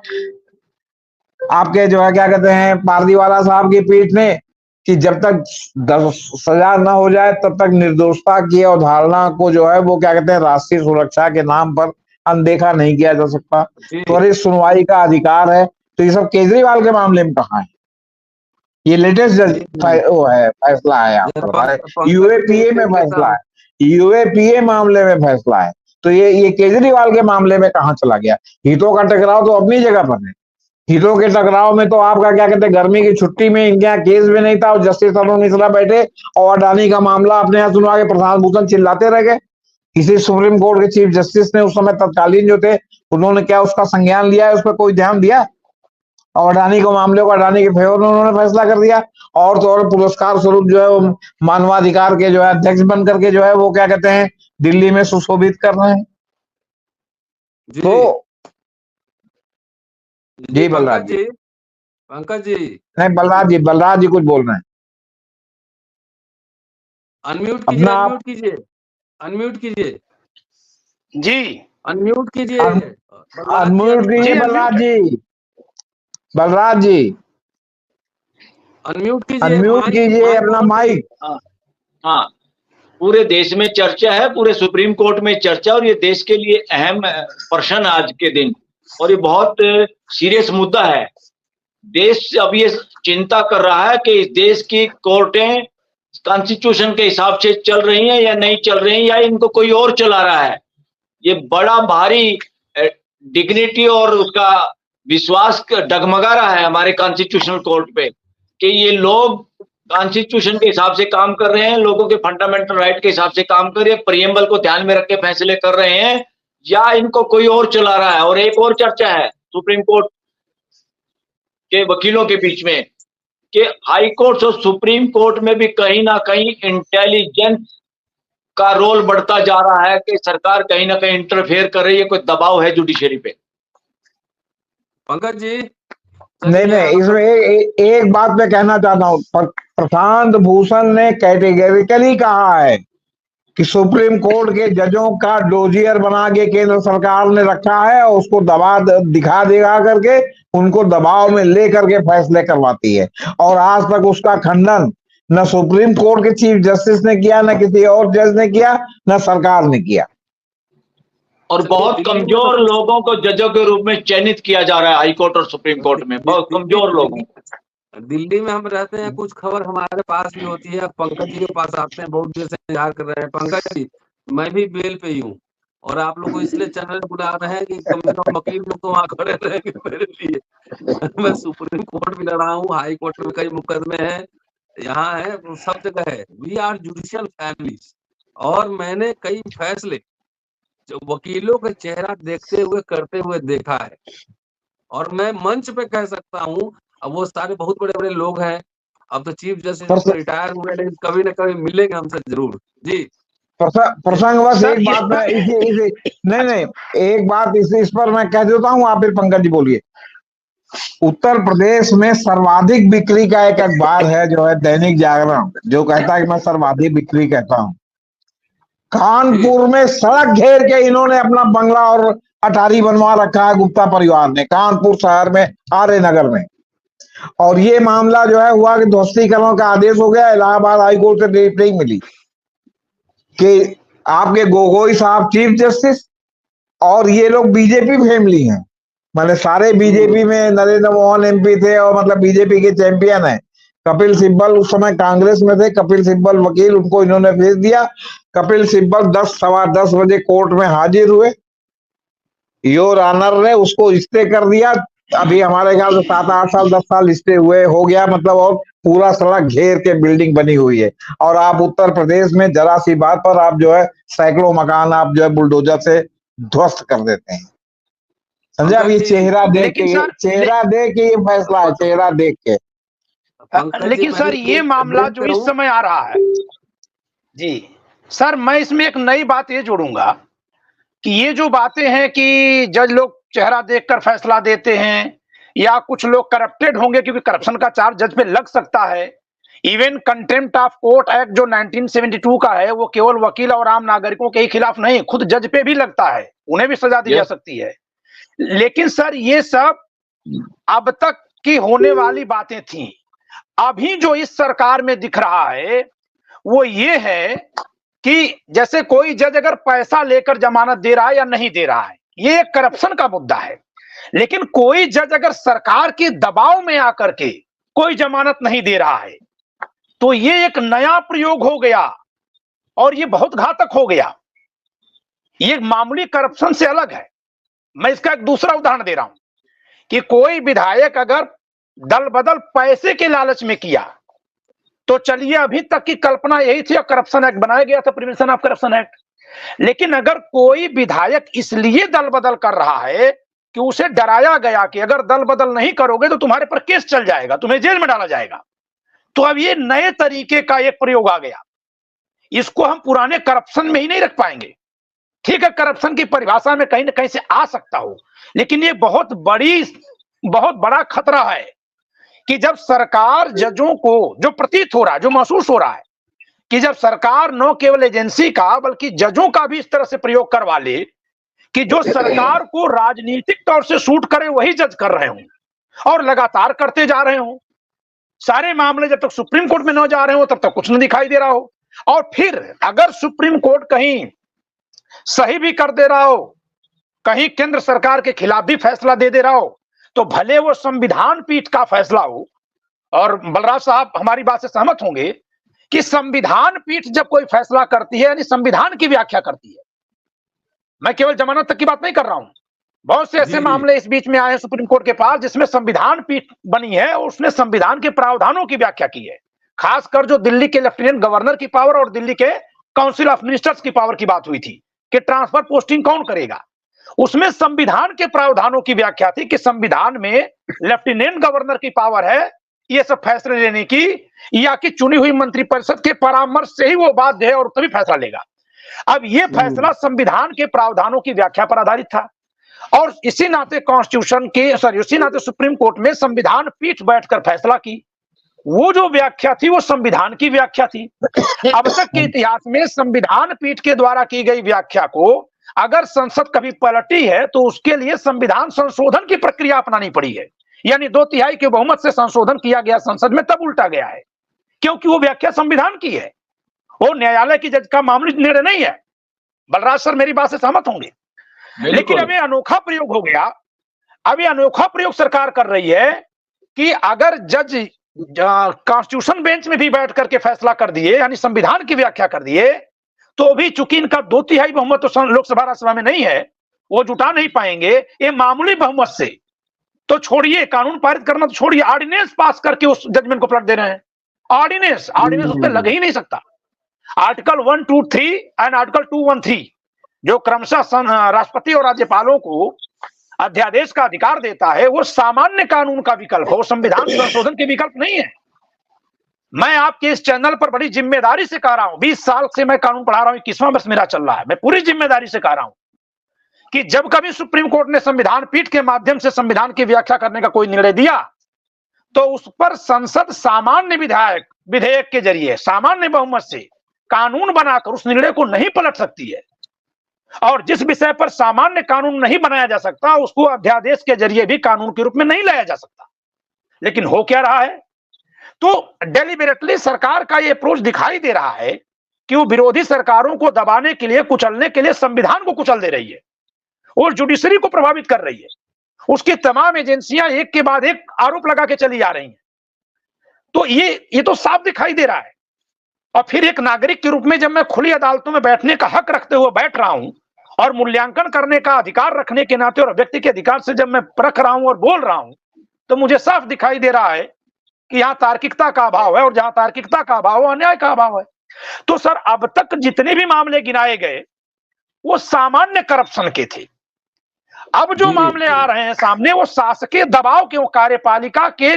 आपके जो है क्या कहते हैं पारदीवाला साहब की पीठ ने, कि जब तक सजा न हो जाए तब तक निर्दोषता की अवधारणा को जो है वो क्या कहते हैं राष्ट्रीय सुरक्षा के नाम पर अनदेखा नहीं किया जा सकता। त्वरित सुनवाई का अधिकार है। तो ये सब केजरीवाल के मामले में कहाँ है? ये लेटेस्ट वो है फैसला है, आपको बता रहे, यूएपीए में फैसला है, यूएपीए मामले में फैसला है। तो ये केजरीवाल के मामले में कहाँ चला गया? हितों का टकराव तो अपनी जगह पर है। हितों के टकराव में तो आपका क्या कहते हैं गर्मी की छुट्टी में इनके यहाँ केस भी नहीं था और जस्टिस अरुण मिश्रा बैठे और अडानी का मामला अपने यहाँ सुनवा के प्रशांत भूषण चिल्लाते रह गए। किसी सुप्रीम कोर्ट के चीफ जस्टिस ने उस समय तत्कालीन जो थे उन्होंने क्या उसका संज्ञान लिया है? उस पर कोई ध्यान दिया? और अडानी को मामले को अडानी के फेवर में उन्होंने फैसला कर दिया। और तो और पुरस्कार स्वरूप जो है वो मानवाधिकार के जो है अध्यक्ष बन करके जो है वो क्या कहते हैं दिल्ली में सुशोभित कर रहे हैं। तो जी बलराज जी, पंकज जी, नहीं, बलराज जी कुछ बोल रहे हैं। अनम्यूट कीजिए, अपना आप अनम्यूट कीजिए, अनम्यूट कीजिए, जी अनम्यूट कीजिए, बलराज जी अनम्यूट अनम्यूट कीजिए जी बलराज अनम्यूट है। जी, बलराज जी अनम्यूट कीजिए, अनम्यूट माइक कीजिए माइक अपना ऑन कीजिए। माइक। हाँ हाँ, पूरे देश में चर्चा है, पूरे सुप्रीम कोर्ट में चर्चा, और ये देश के लिए अहम प्रश्न आज के दिन, और ये बहुत सीरियस मुद्दा है। देश अब ये चिंता कर रहा है कि इस देश की कोर्टें कॉन्स्टिट्यूशन के हिसाब से चल रही हैं या नहीं चल रही हैं, या इनको कोई और चला रहा है। ये बड़ा भारी डिग्निटी और उसका विश्वास डगमगा रहा है हमारे कॉन्स्टिट्यूशनल कोर्ट पे, कि ये लोग कॉन्स्टिट्यूशन के हिसाब से काम कर रहे हैं, लोगों के फंडामेंटल राइट के हिसाब से काम कर रहे हैं, प्रियम्बल को ध्यान में रख के फैसले कर रहे हैं, या इनको कोई और चला रहा है। और एक और चर्चा है सुप्रीम कोर्ट के वकीलों के बीच में कि हाई कोर्ट और सुप्रीम कोर्ट में भी कहीं ना कहीं इंटेलिजेंस का रोल बढ़ता जा रहा है, कि सरकार कहीं ना कहीं इंटरफेयर कर रही है, कोई दबाव है जुडिशरी पे। पंकज जी, नहीं, इसमें एक बात मैं कहना चाहता हूँ। प्रशांत भूषण ने कैटेगरिकली कहा है कि सुप्रीम कोर्ट के जजों का डोजियर बना के केंद्र सरकार ने रखा है, और उसको दिखा देगा करके उनको दबाव में लेकर के फैसले करवाती है। और आज तक उसका खंडन न सुप्रीम कोर्ट के चीफ जस्टिस ने किया, न किसी और जज ने किया, न सरकार ने किया। और बहुत कमजोर लोगों को जजों के रूप में चयनित किया जा रहा है हाई कोर्ट और सुप्रीम कोर्ट में, बहुत कमजोर लोगों को। दिल्ली में हम रहते हैं, कुछ खबर हमारे पास भी होती है, पंकज जी के पास आते हैं, बहुत देर से इंतजार कर रहे हैं। पंकज जी, मैं भी बेल पे ही हूँ, और आप लोग को इसलिए चैनल बुला रहे हैं कि कम से कम वकील लोग तो वहां खड़े रहेंगे मेरे लिए। मैं सुप्रीम कोर्ट भी लड़ा हूँ, हाई कोर्ट में कई मुकदमे हैं, यहाँ है, सब जगह है। वी आर जुडिशियल फैमिलीज, और मैंने कई फैसले जो वकीलों का चेहरा देखते हुए करते हुए देखा है, और मैं मंच पे कह सकता हूँ। अब वो सारे बहुत बड़े बड़े लोग हैं, अब तो चीफ जस्टिस रिटायर हुए, लेकिन कभी ना कभी मिलेंगे हमसे जरूर जी। प्रसंग बस एक बात मैं नहीं, एक बात इस पर मैं कह देता हूँ, आप फिर पंकज जी बोलिए। उत्तर प्रदेश में सर्वाधिक बिक्री का एक अखबार है जो है दैनिक जागरण, जो कहता है कि मैं सर्वाधिक बिक्री कहता हूँ। कानपुर में सड़क घेर के इन्होंने अपना बंगला और अटारी बनवा रखा है गुप्ता परिवार ने, कानपुर शहर में, आर्य नगर में। और ये मामला जो है हुआ कि ध्वस्तीकरण का आदेश हो गया, इलाहाबाद हाईकोर्ट से रिपोर्ट मिली कि आपके गोगोई साहब चीफ जस्टिस और ये लोग बीजेपी फैमिली हैं, मतलब सारे बीजेपी में नरेंद्र मोहन एमपी थे, और मतलब बीजेपी के चैंपियन है। कपिल सिब्बल उस समय कांग्रेस में थे, कपिल सिब्बल वकील, उनको इन्होंने भेज दिया। कपिल सिब्बल 10 सवा 10 बजे कोर्ट में हाजिर हुए, योर ऑनर ने उसको स्टे कर दिया। अभी हमारे ख्याल से 7-8 साल 10 साल स्टे हुए हो गया, मतलब, और पूरा सड़क घेर के बिल्डिंग बनी हुई है। और आप उत्तर प्रदेश में जरा सी बात पर आप जो है सैकड़ों मकान आप जो है बुलडोजर से ध्वस्त कर देते हैं। समझे? अब ये चेहरा देख के ये फैसला है, चेहरा देख के। लेकिन सर ये मामला जो इस समय आ रहा है जी सर, मैं इसमें एक नई बात ये जोड़ूंगा कि ये जो बातें हैं कि जज लोग चेहरा देखकर फैसला देते हैं, या कुछ लोग करप्टेड होंगे क्योंकि करप्शन का चार्ज जज पे लग सकता है। Even contempt of court act जो 1972 का है, वो केवल वकील और आम नागरिकों के ही खिलाफ नहीं, खुद जज पे भी लगता है, उन्हें भी सजा दी जा सकती है। लेकिन सर ये सब अब तक की होने वाली बातें थी। अभी जो इस सरकार में दिख रहा है वो ये है कि जैसे कोई जज अगर पैसा लेकर जमानत दे रहा है या नहीं दे रहा है, ये एक करप्शन का मुद्दा है। लेकिन कोई जज अगर सरकार के दबाव में आकर के कोई जमानत नहीं दे रहा है, तो ये एक नया प्रयोग हो गया, और ये बहुत घातक हो गया। ये मामूली करप्शन से अलग है। मैं इसका एक दूसरा उदाहरण दे रहा हूं कि कोई विधायक अगर दल बदल पैसे के लालच में किया, तो चलिए अभी तक की कल्पना यही थी, करप्शन एक्ट बनाया गया था, प्रिवेंशन ऑफ करप्शन एक्ट। लेकिन अगर कोई विधायक इसलिए दल बदल कर रहा है कि उसे डराया गया कि अगर दल बदल नहीं करोगे तो तुम्हारे पर केस चल जाएगा, तुम्हें जेल में डाला जाएगा, तो अब ये नए तरीके का एक प्रयोग आ गया। इसको हम पुराने करप्शन में ही नहीं रख पाएंगे। ठीक है, करप्शन की परिभाषा में कहीं ना कहीं से आ सकता हो, लेकिन ये बहुत बड़ा खतरा है कि जब सरकार जजों को, जो प्रतीत हो रहा है, जो महसूस हो रहा है कि जब सरकार न केवल एजेंसी का बल्कि जजों का भी इस तरह से प्रयोग करवा ले कि जो सरकार को राजनीतिक तौर से सूट करे वही जज कर रहे हों और लगातार करते जा रहे हों, सारे मामले जब तक सुप्रीम कोर्ट में न जा रहे हो तब तक कुछ नहीं दिखाई दे रहा हो, और फिर अगर सुप्रीम कोर्ट कहीं सही भी कर दे रहा हो, कहीं केंद्र सरकार के खिलाफ भी फैसला दे रहा हो, तो भले वो संविधान पीठ का फैसला हो। और बलराज साहब हमारी बात से सहमत होंगे कि संविधान पीठ जब कोई फैसला करती है यानी संविधान की व्याख्या करती है। मैं केवल जमानत तक की बात नहीं कर रहा हूं, बहुत से ऐसे मामले इस बीच में आए हैं सुप्रीम कोर्ट के पास जिसमें संविधान पीठ बनी है और उसने संविधान के प्रावधानों की व्याख्या की है। खासकर जो दिल्ली के लेफ्टिनेंट गवर्नर की पावर और दिल्ली के काउंसिल ऑफ मिनिस्टर्स की पावर की बात हुई थी कि ट्रांसफर पोस्टिंग कौन करेगा, उसमें संविधान के प्रावधानों की व्याख्या थी कि संविधान में लेफ्टिनेंट गवर्नर की पावर है ये सब फैसले लेने की, या कि चुनी हुई मंत्रिपरिषद के परामर्श से ही वो बाध्य है और तभी फैसला लेगा। अब ये फैसला संविधान के प्रावधानों की व्याख्या पर आधारित था और इसी नाते कॉन्स्टिट्यूशन के इसी नाते सुप्रीम कोर्ट में संविधान पीठ बैठकर फैसला की। वो जो व्याख्या थी वो संविधान की व्याख्या थी। अब तक के इतिहास में संविधान पीठ के द्वारा की गई व्याख्या को अगर संसद कभी पलटी है तो उसके लिए संविधान संशोधन की प्रक्रिया अपनानी पड़ी है, यानी 2/3 के बहुमत से संशोधन किया गया संसद में, तब उल्टा गया है क्योंकि वो व्याख्या संविधान की है, वो न्यायालय की जज का मामूली निर्णय नहीं है। बलराज सर मेरी बात से सहमत होंगे। लेकिन अब ये अनोखा प्रयोग हो गया, अब ये अनोखा प्रयोग सरकार कर रही है कि अगर जज कॉन्स्टिट्यूशन बेंच में भी बैठ करके फैसला कर दिए यानी संविधान की व्याख्या कर दिए तो भी चूंकि इनका 2/3 बहुमत तो लोकसभा राज्यसभा में नहीं है, वो जुटा नहीं पाएंगे, ये मामूली बहुमत से तो छोड़िए, कानून पारित करना तो छोड़िए, ऑर्डिनेंस पास करके उस जजमेंट को पलट दे रहे हैं। ऑर्डिनेंस उस पर लग ही नहीं सकता। आर्टिकल 123 एंड आर्टिकल 213 जो क्रमशः राष्ट्रपति और राज्यपालों को अध्यादेश का अधिकार देता है वो सामान्य कानून का विकल्प हो, संविधान संशोधन के विकल्प नहीं है। मैं आपके इस चैनल पर बड़ी जिम्मेदारी से कह रहा हूं, 20 साल से मैं कानून पढ़ा रहा हूं, 21वां वर्ष मेरा चल रहा है, मैं पूरी जिम्मेदारी से कह रहा हूं कि जब कभी सुप्रीम कोर्ट ने संविधान पीठ के माध्यम से संविधान की व्याख्या करने का कोई निर्णय दिया तो उस पर संसद सामान्य विधेयक के जरिए सामान्य बहुमत से कानून बनाकर उस निर्णय को नहीं पलट सकती है। और जिस विषय पर सामान्य कानून नहीं बनाया जा सकता उसको अध्यादेश के जरिए भी कानून के रूप में नहीं लाया जा सकता। लेकिन हो क्या रहा है, तो डेलिबरेटली सरकार का ये अप्रोच दिखाई दे रहा है कि वो विरोधी सरकारों को दबाने के लिए, कुचलने के लिए संविधान को कुचल दे रही है और जुडिशरी को प्रभावित कर रही है। उसकी तमाम एजेंसियां एक के बाद एक आरोप लगा के चली जा रही हैं। तो ये तो साफ दिखाई दे रहा है। और फिर एक नागरिक के रूप में जब मैं खुली अदालतों में बैठने का हक रखते हुए बैठ रहा हूं और मूल्यांकन करने का अधिकार रखने के नाते और व्यक्ति के अधिकार से जब मैं परख रहा हूं और बोल रहा हूं तो मुझे साफ दिखाई दे रहा है कि यहां तार्किकता का अभाव है और जहां तार्किकता का अभाव है अन्याय का अभाव है। तो सर अब तक जितने भी मामले गिनाए गए वो सामान्य करप्शन के थे। अब जो मामले आ रहे हैं सामने वो शासकीय दबाव के, कार्यपालिका के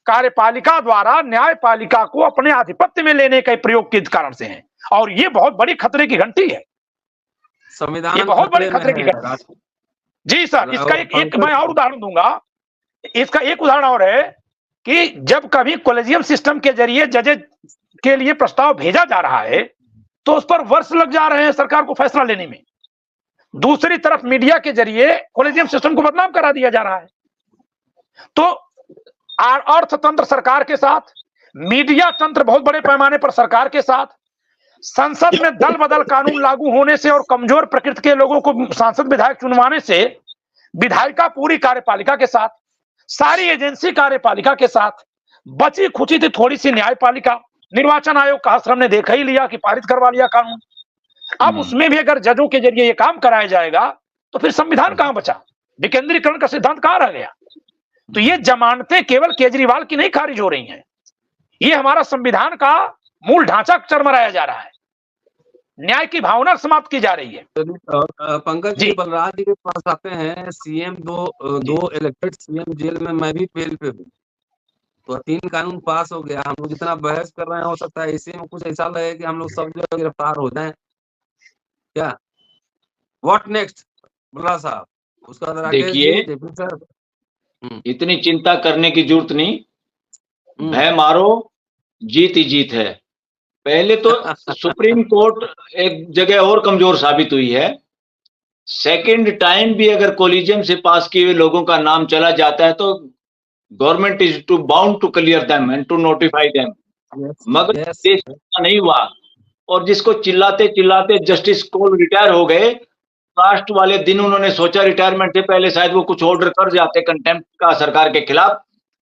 कार्यपालिका द्वारा न्यायपालिका को अपने आधिपत्य में लेने के प्रयोग के कारण से हैं और ये बहुत बड़ी खतरे की घंटी है। संविधान ये बहुत बड़ी खतरे की घंटी। जी सर, इसका एक मैं और उदाहरण दूंगा। इसका एक उदाहरण और है कि जब कभी कॉलेजियम सिस्टम के जरिए जजेज के लिए प्रस्ताव भेजा जा रहा है तो उस पर वर्ष लग जा रहे हैं सरकार को फैसला लेने में। दूसरी तरफ मीडिया के जरिए कॉलेजियम सिस्टम को बदनाम करा दिया जा रहा है। तो अर्थतंत्र सरकार के साथ, मीडिया तंत्र बहुत बड़े पैमाने पर सरकार के साथ, संसद में दल बदल कानून लागू होने से और कमजोर प्रकृति के लोगों को सांसद विधायक चुनवाने से विधायिका पूरी कार्यपालिका के साथ, सारी एजेंसी कार्यपालिका के साथ, बची खुची थी थोड़ी सी न्यायपालिका। निर्वाचन आयोग का आश्रम ने देखा ही लिया कि पारित करवा लिया कानून। अब उसमें भी अगर जजों के जरिए ये काम कराया जाएगा तो फिर संविधान कहां बचा, विकेंद्रीकरण का सिद्धांत कहां रह गया। तो ये जमानतें केवल केजरीवाल की नहीं खारिज हो रही हैं, ये हमारा संविधान का मूल ढांचा चरमराया जा रहा है, न्याय की भावना समाप्त की जा रही है। पंकज जी बलराज जी के पास आते हैं। सीएम दो इलेक्टेड सीएम जेल में, मैं भी बेल पे हूँ, तो 3 कानून पास हो गया। हम लोग जितना बहस कर रहे हैं हो सकता है इसी में कुछ ऐसा लगे कि हम लोग सब जो गिरफ्तार हो जाए क्या। व्हाट नेक्स्ट बलराज साहब, उसका देखिए इतनी चिंता करने की जरूरत नहीं। भय मारो, जीत ही जीत है। पहले तो सुप्रीम कोर्ट एक जगह और कमजोर साबित हुई है। सेकंड टाइम भी अगर कोलिजियम से पास किए हुए लोगों का नाम चला जाता है तो government is to bound to clear them and to notify them. मगर देश नहीं हुआ, और जिसको चिल्लाते चिल्लाते जस्टिस कोल रिटायर हो गए, लास्ट वाले दिन उन्होंने सोचा रिटायरमेंट से पहले शायद वो कुछ ऑर्डर कर जाते कंटेम्प्ट का सरकार के खिलाफ,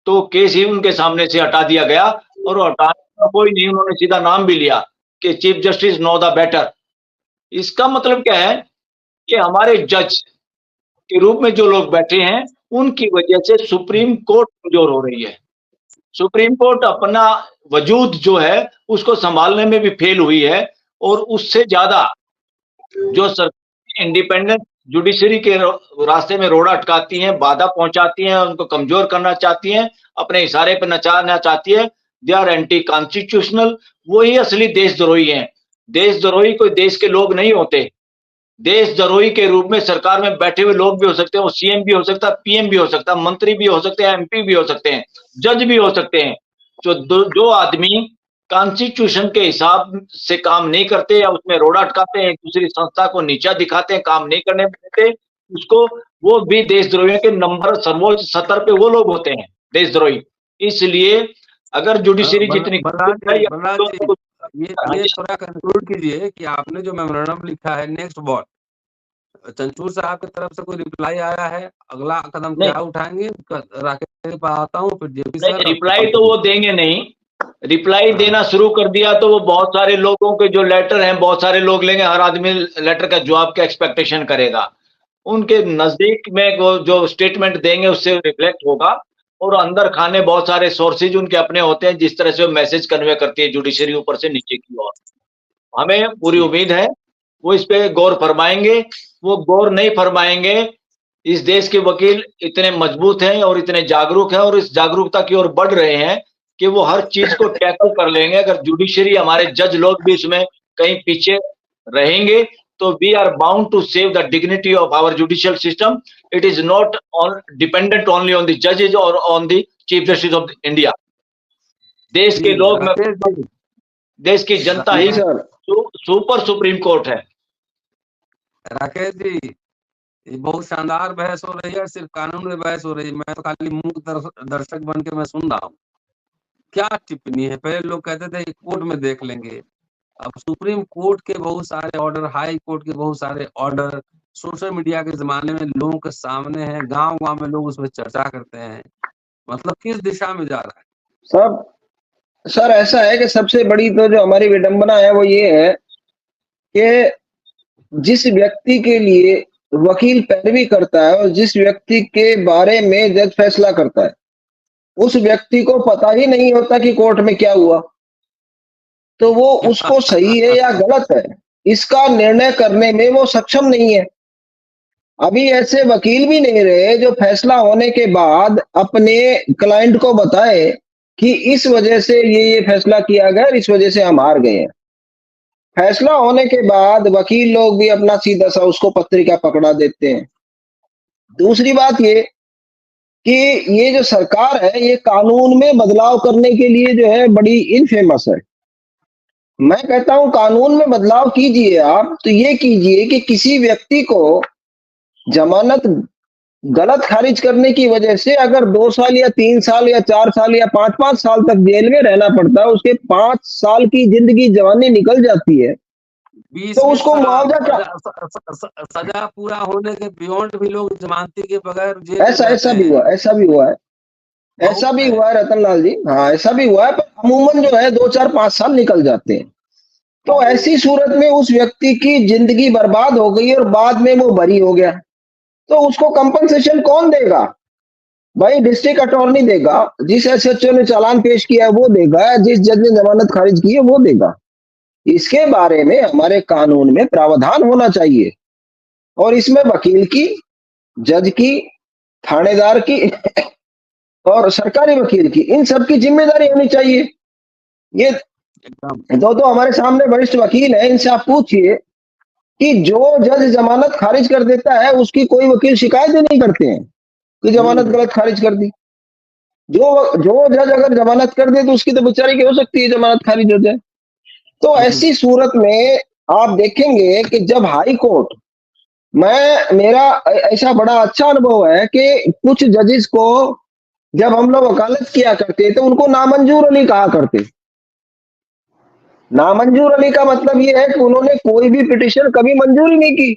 तो केस ही उनके सामने से हटा दिया गया। और हटाने का कोई नहीं, उन्होंने सीधा नाम भी लिया कि chief justice know the better. इसका मतलब क्या है कि हमारे जज के रूप में जो लोग बैठे हैं उनकी वजह से सुप्रीम कोर्ट कमजोर हो रही है। सुप्रीम कोर्ट अपना वजूद जो है उसको संभालने में भी फेल हुई है, और उससे ज्यादा जो सरकार इंडिपेंडेंट जुडिशरी के रास्ते में रोड़ा अटकाती हैं, बाधा पहुंचाती हैं, उनको कमजोर करना चाहती हैं, अपने इशारे पर नचाना चाहती है, दे आर एंटी कॉन्स्टिट्यूशनल। वही असली देशद्रोही हैं। देशद्रोही कोई देश के लोग नहीं होते। देशद्रोही के रूप में सरकार में बैठे हुए लोग भी हो सकते हैं, वो सीएम भी हो सकता है, पीएम भी हो सकता है, मंत्री भी हो सकते हैं, एमपी भी हो सकते हैं, जज भी हो सकते हैं। जो आदमी कॉन्स्टिट्यूशन के हिसाब से काम नहीं करते या उसमें रोड़ा अटकाते हैं, एक दूसरी संस्था को नीचा दिखाते हैं, काम नहीं करने देते उसको, वो भी देशद्रोहियों के नंबर सर्वोच्च स्तर पे वो लोग होते हैं देशद्रोही। इसलिए अगर जुडिशरी जितनी ये थोड़ा कंक्लूड कीजिए कि आपने जो मेमोरेंडम लिखा है, नेक्स्ट व्हाट, चंचूर साहब की तरफ से कोई रिप्लाई आया है? अगला कदम क्या उठाएंगे? राकेश के पास आता हूं, फिर जेपी सर। रिप्लाई तो वो देंगे नहीं। रिप्लाई देना शुरू कर दिया तो वो बहुत सारे लोगों के जो लेटर हैं बहुत सारे लोग लेंगे, हर आदमी लेटर का जवाब का एक्सपेक्टेशन करेगा। उनके नजदीक में वो जो स्टेटमेंट देंगे उससे रिफ्लेक्ट होगा, और अंदर खाने बहुत सारे सोर्सेज उनके अपने होते हैं, जिस तरह से वो मैसेज कन्वे करती है जुडिशरी ऊपर से नीचे की ओर। हमें पूरी उम्मीद है वो इस पे गौर फरमाएंगे। वो गौर नहीं फरमाएंगे, इस देश के वकील इतने मजबूत हैं और इतने जागरूक हैं और इस जागरूकता की ओर बढ़ रहे हैं कि वो हर चीज को टैकल कर लेंगे। अगर जुडिशरी, हमारे जज लोग भी इसमें कहीं पीछे रहेंगे तो we are bound to save the dignity of our judicial system. It is not on dependent only on the जजेज और on the chief justice of India. देश के लोग, देश की जनता ही सुपर सुप्रीम कोर्ट है। राकेश जी, ये बहुत शानदार बहस हो रही है, सिर्फ कानून में बहस हो रही है, मैं तो खाली मूक दर्शक बन के मैं सुन रहा हूँ। क्या टिप्पणी है? पहले लोग कहते थे कोर्ट में देख लेंगे, अब सुप्रीम कोर्ट के बहुत सारे ऑर्डर, हाई कोर्ट के बहुत सारे ऑर्डर सोशल मीडिया के जमाने में लोगों के सामने हैं, गांव-गांव में लोग उसमें चर्चा करते हैं। मतलब किस दिशा में जा रहा है? सर ऐसा है कि सबसे बड़ी तो जो हमारी विडंबना है वो ये है कि जिस व्यक्ति के लिए वकील पैरवी करता है और जिस व्यक्ति के बारे में जज फैसला करता है, उस व्यक्ति को पता ही नहीं होता कि कोर्ट में क्या हुआ, तो वो उसको सही है या गलत है इसका निर्णय करने में वो सक्षम नहीं है। अभी ऐसे वकील भी नहीं रहे जो फैसला होने के बाद अपने क्लाइंट को बताए कि इस वजह से ये फैसला किया गया, इस वजह से हम हार गए हैं। फैसला होने के बाद वकील लोग भी अपना सीधा सा उसको पत्रिका पकड़ा देते हैं। दूसरी बात ये कि ये जो सरकार है ये कानून में बदलाव करने के लिए जो है बड़ी इनफेमस है। मैं कहता हूं कानून में बदलाव कीजिए आप, तो ये कीजिए कि किसी व्यक्ति को जमानत गलत खारिज करने की वजह से अगर 2 साल या 3 साल या 4 साल या 5-5 साल तक जेल में रहना पड़ता है, उसके 5 साल की जिंदगी जवानी निकल जाती है, तो उसको मुआवजा क्या? सजा पूरा होने के बियॉन्ड भी लोग जमानती के बगैर ऐसा भी हुआ है रतन लाल जी। हाँ, ऐसा भी हुआ है, पर अमूमन जो है 2, 4, 5 साल निकल जाते हैं। तो ऐसी सूरत में उस व्यक्ति की जिंदगी बर्बाद हो गई और बाद में वो बरी हो गया, तो उसको कंपनसेशन कौन देगा? भाई डिस्ट्रिक्ट अटॉर्नी देगा, जिस एसएचओ ने चालान पेश किया है वो देगा, जिस जज ने जमानत खारिज की है वो देगा। इसके बारे में हमारे कानून में प्रावधान होना चाहिए और इसमें वकील की, जज की, थानेदार की और सरकारी वकील की, इन सब की जिम्मेदारी होनी चाहिए। ये दो हमारे सामने वरिष्ठ वकील हैं, इनसे आप पूछिए कि जो जज जमानत खारिज कर देता है उसकी कोई वकील शिकायत ही नहीं करते हैं कि जमानत गलत खारिज कर दी। जो जज अगर जमानत कर दे तो उसकी तो बेचारी की हो सकती है जमानत खारिज हो जाए। तो ऐसी सूरत में आप देखेंगे कि जब हाई कोर्ट, मेरा ऐसा बड़ा अच्छा अनुभव है कि कुछ जजेस को जब हम लोग वकालत किया करते तो उनको नामंजूर अली कहा करते। नामंजूर अली का मतलब ये है कि उन्होंने कोई भी पिटिशन कभी मंजूर ही नहीं की।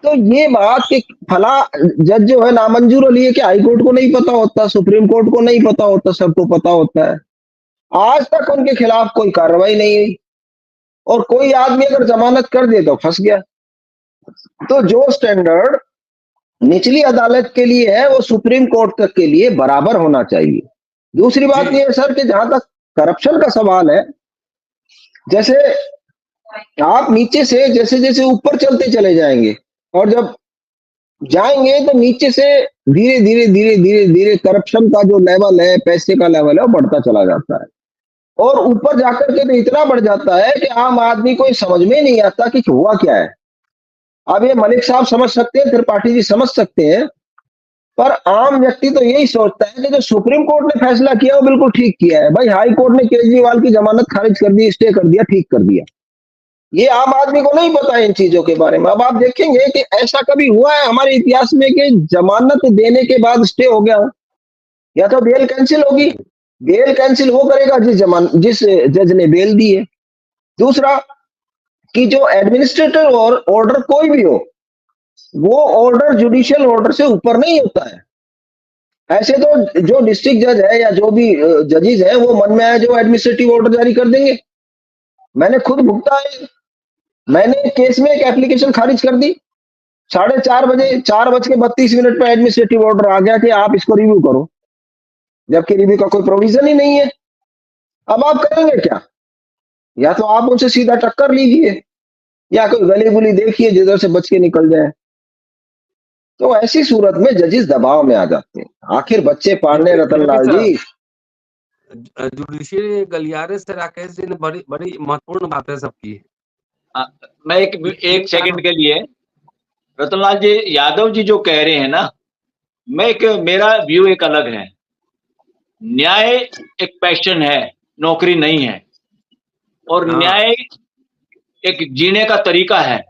तो ये बात कि फला जज जो है नामंजूर अली है कि हाई कोर्ट को नहीं पता होता, सुप्रीम कोर्ट को नहीं पता होता, सबको पता होता है। आज तक उनके खिलाफ कोई कार्रवाई नहीं हुई और कोई आदमी अगर जमानत कर दे तो फंस गया। तो जो स्टैंडर्ड निचली अदालत के लिए है वो सुप्रीम कोर्ट तक के लिए बराबर होना चाहिए। दूसरी बात यह है सर कि जहां तक करप्शन का सवाल है, जैसे आप नीचे से जैसे जैसे ऊपर चलते चले जाएंगे और जब जाएंगे तो नीचे से धीरे धीरे धीरे धीरे धीरे करप्शन का जो लेवल है, पैसे का लेवल है, वो बढ़ता चला जाता है और ऊपर जाकर के तो इतना बढ़ जाता है कि आम आदमी को समझ में नहीं आता कि हुआ क्या है। अब ये मलिक साहब समझ सकते हैं, त्रिपाठी जी समझ सकते हैं, पर आम व्यक्ति तो यही सोचता है कि जो सुप्रीम कोर्ट ने फैसला किया वो बिल्कुल ठीक किया है। भाई हाई कोर्ट ने केजरीवाल की जमानत खारिज कर दी, स्टे कर दिया, ठीक कर दिया। ये आम आदमी को नहीं पता इन चीजों के बारे में। अब आप देखेंगे कि ऐसा कभी हुआ है हमारे इतिहास में कि जमानत देने के बाद स्टे हो गया हो, या तो बेल कैंसिल होगी, बेल कैंसिल वो करेगा जिस जज ने बेल दी है। दूसरा कि जो एडमिनिस्ट्रेटिव ऑर्डर कोई भी हो, वो ऑर्डर जुडिशियल ऑर्डर से ऊपर नहीं होता है। ऐसे तो जो डिस्ट्रिक्ट जज है या जो भी जजेस है वो मन में आए जो एडमिनिस्ट्रेटिव ऑर्डर जारी कर देंगे। मैंने खुद भुगता है, मैंने केस में एक एप्लीकेशन खारिज कर दी, 4:30 बजे 4:32 पर एडमिनिस्ट्रेटिव ऑर्डर आ गया कि आप इसको रिव्यू करो, जबकि रिव्यू का कोई प्रोविजन ही नहीं है। अब आप करेंगे क्या? या तो आप उनसे सीधा टक्कर लीजिए या कोई गली गुली देखिए जिधर से बच के निकल जाए। तो ऐसी सूरत में जजेस दबाव में आ जाते हैं। आखिर बच्चे पालने रतनलाल जी, जुडिशियरी गलियारे से राकेश जी ने बड़ी बड़ी महत्वपूर्ण बातें सब की। मैं एक सेकंड के लिए, रतनलाल जी, यादव जी जो कह रहे हैं ना, मेरा व्यू एक अलग है। न्याय एक पैशन है, नौकरी नहीं है, और न्याय एक जीने का तरीका है।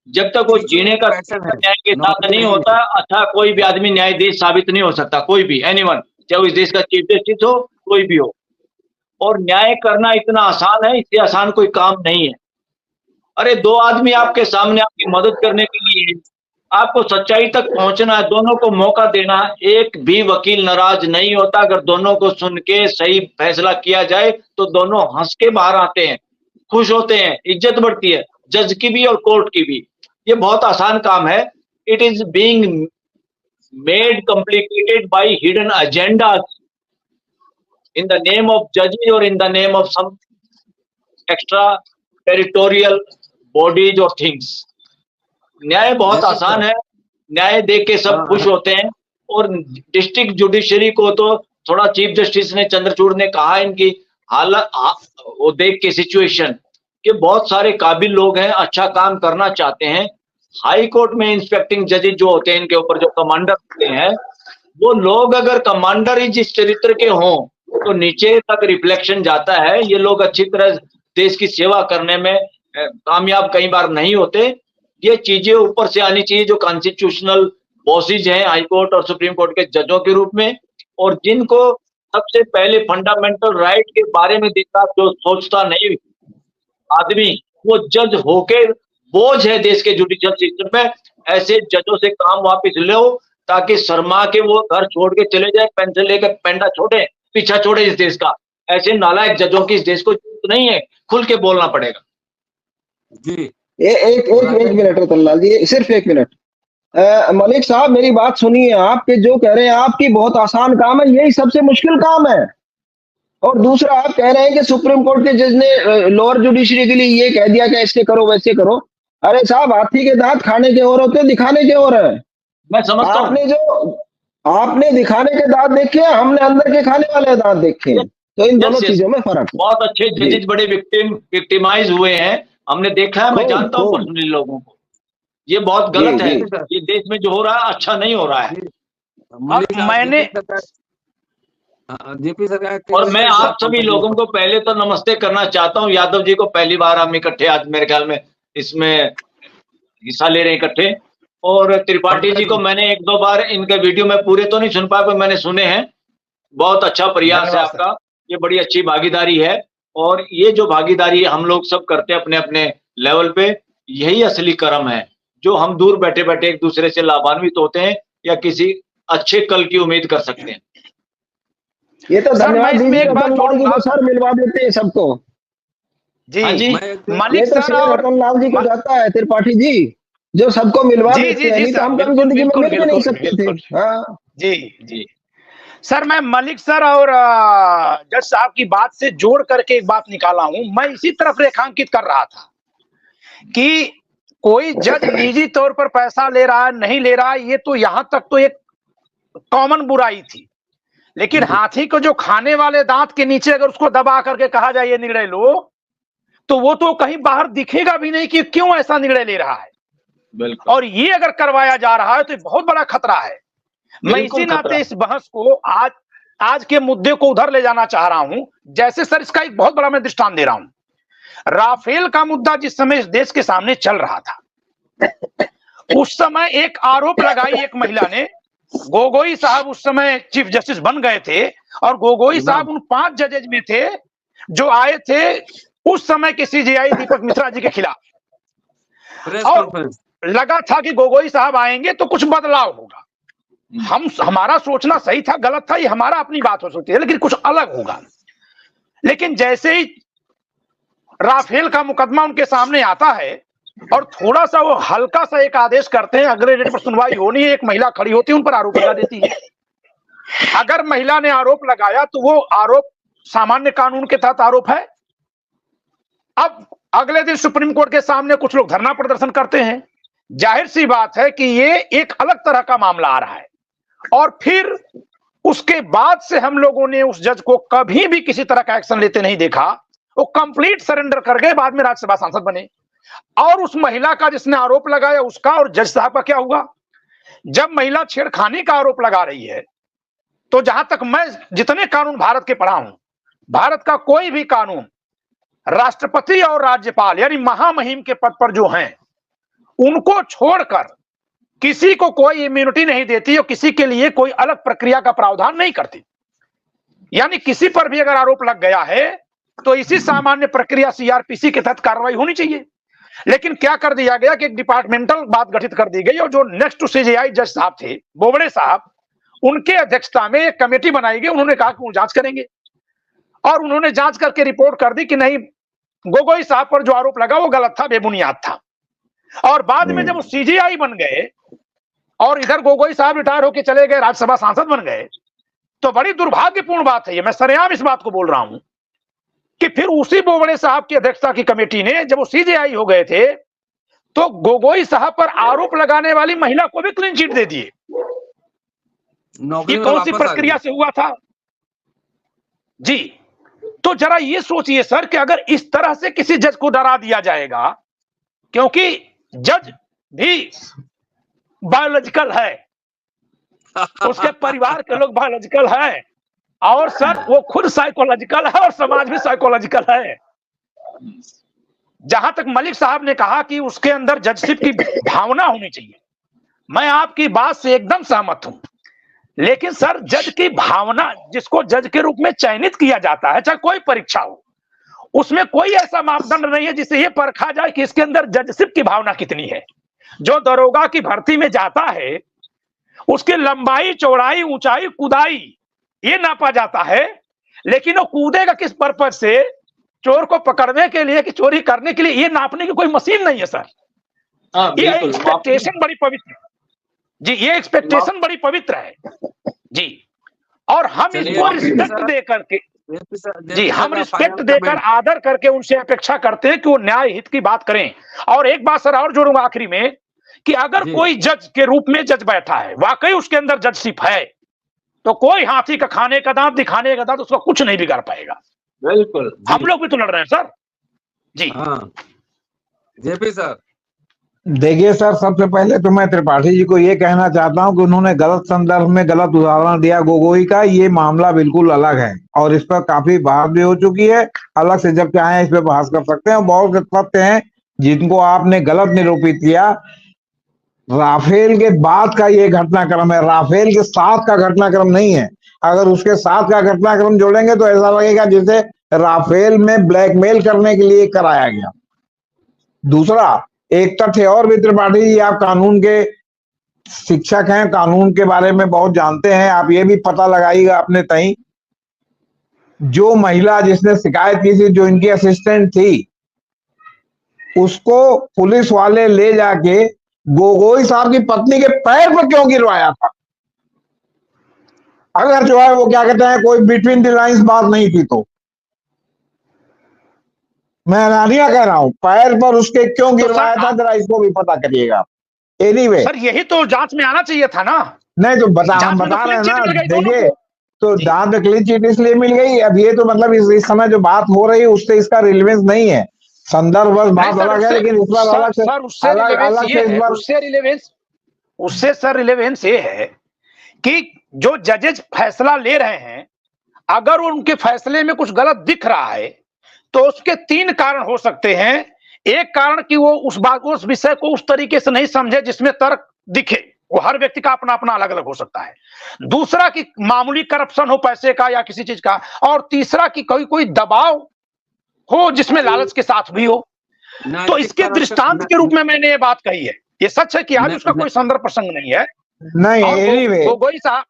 जब तक वो जीने का न्याय के साथ नहीं होता, अच्छा कोई भी आदमी न्यायाधीश साबित नहीं हो सकता, कोई भी, एनीवन, चाहे इस देश का चीफ जस्टिस हो, कोई भी हो। और न्याय करना इतना आसान है, इससे आसान कोई काम नहीं है। अरे दो आदमी आपके सामने आपकी मदद करने के लिए, आपको सच्चाई तक पहुंचना है, दोनों को मौका देना। एक भी वकील नाराज नहीं होता अगर दोनों को सुन के सही फैसला किया जाए तो दोनों हंस के बाहर आते हैं, खुश होते हैं, इज्जत बढ़ती है, जज की भी और कोर्ट की भी। ये बहुत आसान काम है। It is being made complicated by hidden agendas in the name of जजेस और in the name of some extra territorial bodies और थिंग्स। न्याय बहुत आसान है, न्याय देख के सब खुश होते हैं। और डिस्ट्रिक्ट जुडिशरी को तो थोड़ा चीफ जस्टिस ने, चंद्रचूड़ ने कहा, इनकी हालत वो देख के सिचुएशन कि बहुत सारे काबिल लोग हैं, अच्छा काम करना चाहते हैं। हाई कोर्ट में इंस्पेक्टिंग जजेस जो होते हैं, इनके ऊपर जो कमांडर होते हैं, वो लोग अगर कमांडर ही जिस चरित्र के हों तो नीचे तक रिफ्लेक्शन जाता है। ये लोग अच्छी तरह देश की सेवा करने में कामयाब कई बार नहीं होते। ये चीजें ऊपर से आनी चाहिए, जो कॉन्स्टिट्यूशनल बॉसेज हैं हाई कोर्ट और सुप्रीम कोर्ट के जजों के रूप में, और जिनको सबसे पहले फंडामेंटल राइट के बारे में देखा, जो सोचता नहीं आदमी, वो जज होके बोझ है देश के जुडिशियल सिस्टम में। ऐसे जजों से काम वापस लो ताकि शर्मा के वो घर छोड़ के चले जाए, पेंशन लेकर पेंडा छोड़े, पीछा छोड़े इस देश का। ऐसे नालायक जजों की इस देश को जरूरत नहीं है, खुल के बोलना पड़ेगा। जी एक मिनट रतनलाल जी, सिर्फ 1 मिनट। मलिक साहब मेरी बात सुनिए। आपके जो कह रहे हैं आपकी बहुत आसान काम है, यही सबसे मुश्किल काम है। और दूसरा आप कह रहे हैं कि सुप्रीम कोर्ट के जज ने लोअर जुडिशरी के लिए ये कह दिया कि ऐसे करो वैसे करो। अरे साहब, हाथी के दांत खाने के और होते, दिखाने के और है। मैं समझता हूं, आपने दिखाने के दांत देखे, हमने अंदर के खाने वाले दांत देखे हैं। तो इन दोनों चीजों में फर्क है। बहुत अच्छे जजेस बड़े विक्टिमाइज हुए हैं, हमने देखा है, मैं जानता हूँ पर्सनली लोगों को। ये बहुत गलत है, ये देश में जो हो रहा है अच्छा नहीं हो रहा है। मैंने जेपी सर और मैं आप सभी लोगों को पहले तो नमस्ते करना चाहता हूं। यादव जी को पहली बार हम इकट्ठे आज मेरे ख्याल में इसमें हिस्सा ले रहे हैं इकट्ठे। और त्रिपाठी जी को मैंने 1-2 बार इनके वीडियो में पूरे तो नहीं सुन पाया, पर मैंने सुने हैं। बहुत अच्छा प्रयास है आपका, ये बड़ी अच्छी भागीदारी है। और ये जो भागीदारी हम लोग सब करते हैं अपने अपने लेवल पे, यही असली कर्म है जो हम दूर बैठे बैठे एक दूसरे से लाभान्वित होते हैं या किसी अच्छे कल की उम्मीद कर सकते हैं। ये तो धन्यवाद दीजिए रतनलाल जी को, सर मिलवा देते हैं सबको। जी हाँ जी, मलिक सर और रतनलाल जी को जाता है, त्रिपाठी जी जो सबको मिलवा देते हैं, नहीं तो हम कभी जिंदगी में मिल भी नहीं सकते थे। हाँ जी जी सर, मैं मलिक सर और जज साहब की बात से जोड़ करके एक बात निकाला हूं। मैं इसी तरफ रेखांकित कर रहा था कि कोई जज निजी तौर पर पैसा ले रहा है नहीं ले रहा है, ये तो यहां तक तो एक कॉमन बुराई थी। लेकिन हाथी को जो खाने वाले दांत के नीचे अगर उसको दबा करके कहा जाए ये निर्णय लो, तो वो तो कहीं बाहर दिखेगा भी नहीं कि क्यों ऐसा निर्णय ले रहा है। बिल्कुल। और ये अगर करवाया जा रहा है तो बहुत बड़ा खतरा है। मैं इसी नाते इस बहस को आज के मुद्दे को उधर ले जाना चाह रहा हूं। जैसे सर इसका एक बहुत बड़ा मैं दृष्टांत दे रहा हूं। राफेल का मुद्दा जिस समय इस देश के सामने चल रहा था, उस समय एक आरोप लगाई एक महिला ने। गोगोई साहब उस समय चीफ जस्टिस बन गए थे और गोगोई साहब उन 5 जजेज में थे जो आए थे उस समय के सीजेआई दीपक मिश्रा जी के खिलाफ। और लगा था कि गोगोई साहब आएंगे तो कुछ बदलाव होगा। हमारा सोचना सही था गलत था, ये हमारा अपनी बात हो सकती है, लेकिन कुछ अलग होगा। लेकिन जैसे ही राफेल का मुकदमा उनके सामने आता है और थोड़ा सा वो हल्का सा एक आदेश करते हैं, अगले डेट पर सुनवाई होनी है, एक महिला खड़ी होती है, उन पर आरोप लगा देती है। अगर महिला ने आरोप लगाया तो वो आरोप सामान्य कानून के तहत आरोप है। अब अगले दिन सुप्रीम कोर्ट के सामने कुछ लोग धरना प्रदर्शन करते हैं। जाहिर सी बात है कि ये एक अलग तरह का मामला आ रहा है। और फिर उसके बाद से हम लोगों ने उस जज को कभी भी किसी तरह का एक्शन लेते नहीं देखा। वो कंप्लीट सरेंडर कर गए, बाद में राज्यसभा सांसद बने। और उस महिला का जिसने आरोप लगाया उसका और जज साहब का क्या हुआ? जब महिला छेड़खानी का आरोप लगा रही है तो जहां तक मैं जितने कानून भारत के पढ़ा हूं, भारत का कोई भी कानून राष्ट्रपति और राज्यपाल यानी महामहिम के पद पर जो हैं उनको छोड़कर किसी को कोई इम्यूनिटी नहीं देती और किसी के लिए कोई अलग प्रक्रिया का प्रावधान नहीं करती। यानी किसी पर भी अगर आरोप लग गया है तो इसी सामान्य प्रक्रिया सीआरपीसी के तहत कार्रवाई होनी चाहिए। लेकिन क्या कर दिया गया कि एक डिपार्टमेंटल बात गठित कर दी गई और जो नेक्स्ट टू सीजेआई जज साहब थे बोबड़े साहब, उनके अध्यक्षता में एक कमेटी बनाई गई। उन्होंने कहा कि वो जांच करेंगे और उन्होंने जांच करके रिपोर्ट कर दी कि नहीं, गोगोई साहब पर जो आरोप लगा वो गलत था, बेबुनियाद था। और बाद में जब वो सीजेआई बन गए और इधर गोगोई साहब रिटायर होकर चले गए, राज्यसभा सांसद बन गए, तो बड़ी दुर्भाग्यपूर्ण बात है ये, मैं सरेआम इस बात को बोल रहा हूं कि फिर उसी बोबड़े साहब की अध्यक्षता की कमेटी ने जब वो सीजेआई हो गए थे तो गोगोई साहब पर आरोप लगाने वाली महिला को भी क्लीन चिट दे दिए। ये कौन सी प्रक्रिया से हुआ था जी? तो जरा ये सोचिए सर कि अगर इस तरह से किसी जज को डरा दिया जाएगा, क्योंकि जज भी बायोलॉजिकल है, उसके परिवार के लोग बायोलॉजिकल है और सर वो खुद साइकोलॉजिकल है और समाज भी साइकोलॉजिकल है। जहां तक मलिक साहब ने कहा कि उसके अंदर जजशिप की भावना होनी चाहिए, मैं आपकी बात से एकदम सहमत हूं। लेकिन सर जज की भावना, जिसको जज के रूप में चयनित किया जाता है, चाहे कोई परीक्षा हो, उसमें कोई ऐसा मापदंड नहीं है जिससे यह परखा जाए कि इसके अंदर जजशिप की भावना कितनी है। जो दरोगा की भर्ती में जाता है उसकी लंबाई, चौड़ाई, ऊंचाई, कुदाई ये नापा जाता है, लेकिन वो कूदेगा किस पर्पज से? चोर को पकड़ने के लिए कि चोरी करने के लिए? ये नापने की कोई मशीन नहीं है सर। ये एक्सपेक्टेशन बड़ी पवित्र जी, ये एक्सपेक्टेशन बड़ी पवित्र है जी। और हम इसको रिस्पेक्ट दे करके जी, हम रिस्पेक्ट देकर आदर करके उनसे अपेक्षा करते हैं कि वो न्याय हित की बात करें। और एक बात सर और जोड़ूंगा आखिरी में कि अगर कोई जज के रूप में जज बैठा है, वाकई उसके अंदर जजशिप है, तो कोई हाथी का खाने का दांत, दिखाने का दांत उसका कुछ नहीं बिगाड़ पाएगा। बिल्कुल, हम लोग भी तो लड़ रहे हैं सर जी। हाँ जेपी सर, देखिए सर, सबसे पहले तो मैं त्रिपाठी जी को ये कहना चाहता हूं कि उन्होंने गलत संदर्भ में गलत उदाहरण दिया गोगोई का। ये मामला बिल्कुल अलग है और इस पर काफी बहस भी हो चुकी है। अलग से जब चाहे इस पर बहस कर सकते हैं। बहुत से तथ्य हैं जिनको आपने गलत निरूपित किया। राफेल के बाद का ये घटनाक्रम है, राफेल के साथ का घटनाक्रम नहीं है। अगर उसके साथ का घटनाक्रम जोड़ेंगे तो ऐसा लगेगा जैसे राफेल में ब्लैकमेल करने के लिए कराया गया। दूसरा एक तथ्य और भी, त्रिपाठी जी आप कानून के शिक्षक हैं, कानून के बारे में बहुत जानते हैं, आप ये भी पता लगाइएगा अपने तई, जो महिला जिसने शिकायत की थी, जो इनकी असिस्टेंट थी, उसको पुलिस वाले ले जाके गोगोई साहब की पत्नी के पैर पर क्यों गिरवाया था? अगर जो है वो क्या कहते हैं कोई बिटवीन द लाइंस बात नहीं थी तो मैं नानिया कह रहा हूं, पैर पर उसके क्यों गिरवाया था, जरा इसको भी पता करिएगा। एनीवे सर यही तो जांच में आना चाहिए था ना। नहीं तो हम जांच में बता तो रहे हैं क्लीन ना। चिट मिल गई दोनों देखिए को। तो जी। जांच में क्लीन चिट इसलिए मिल गई, अब ये तो मतलब इस समय जो बात हो रही है उससे इसका रिलेवेंस नहीं है। संदर्भ बस नहीं बात सर, अलग है, लेकिन इस बार अलग से सर उससे अलग रिलेवेंस अलग ये से इस है, बार उससे सर रिलेवेंस ये है कि जो जजेज फैसला ले रहे हैं, अगर उनके फैसले में कुछ गलत दिख रहा है तो उसके 3 कारण हो सकते हैं। एक कारण कि वो उस विषय को उस तरीके से नहीं समझे जिसमें तर्क दिखे, वो हर व्यक्ति का अपना अपना अलग अलग हो सकता है। दूसरा कि मामूली करप्शन हो पैसे का या किसी चीज का, और तीसरा कि कोई दबाव हो जिसमें लालच के साथ भी हो। तो इसके दृष्टांत के रूप में मैंने ये बात कही है। ये सच है कि आज उसका कोई संदर्भ प्रसंग नहीं है। नहीं। और एनीवे गोगोई साहब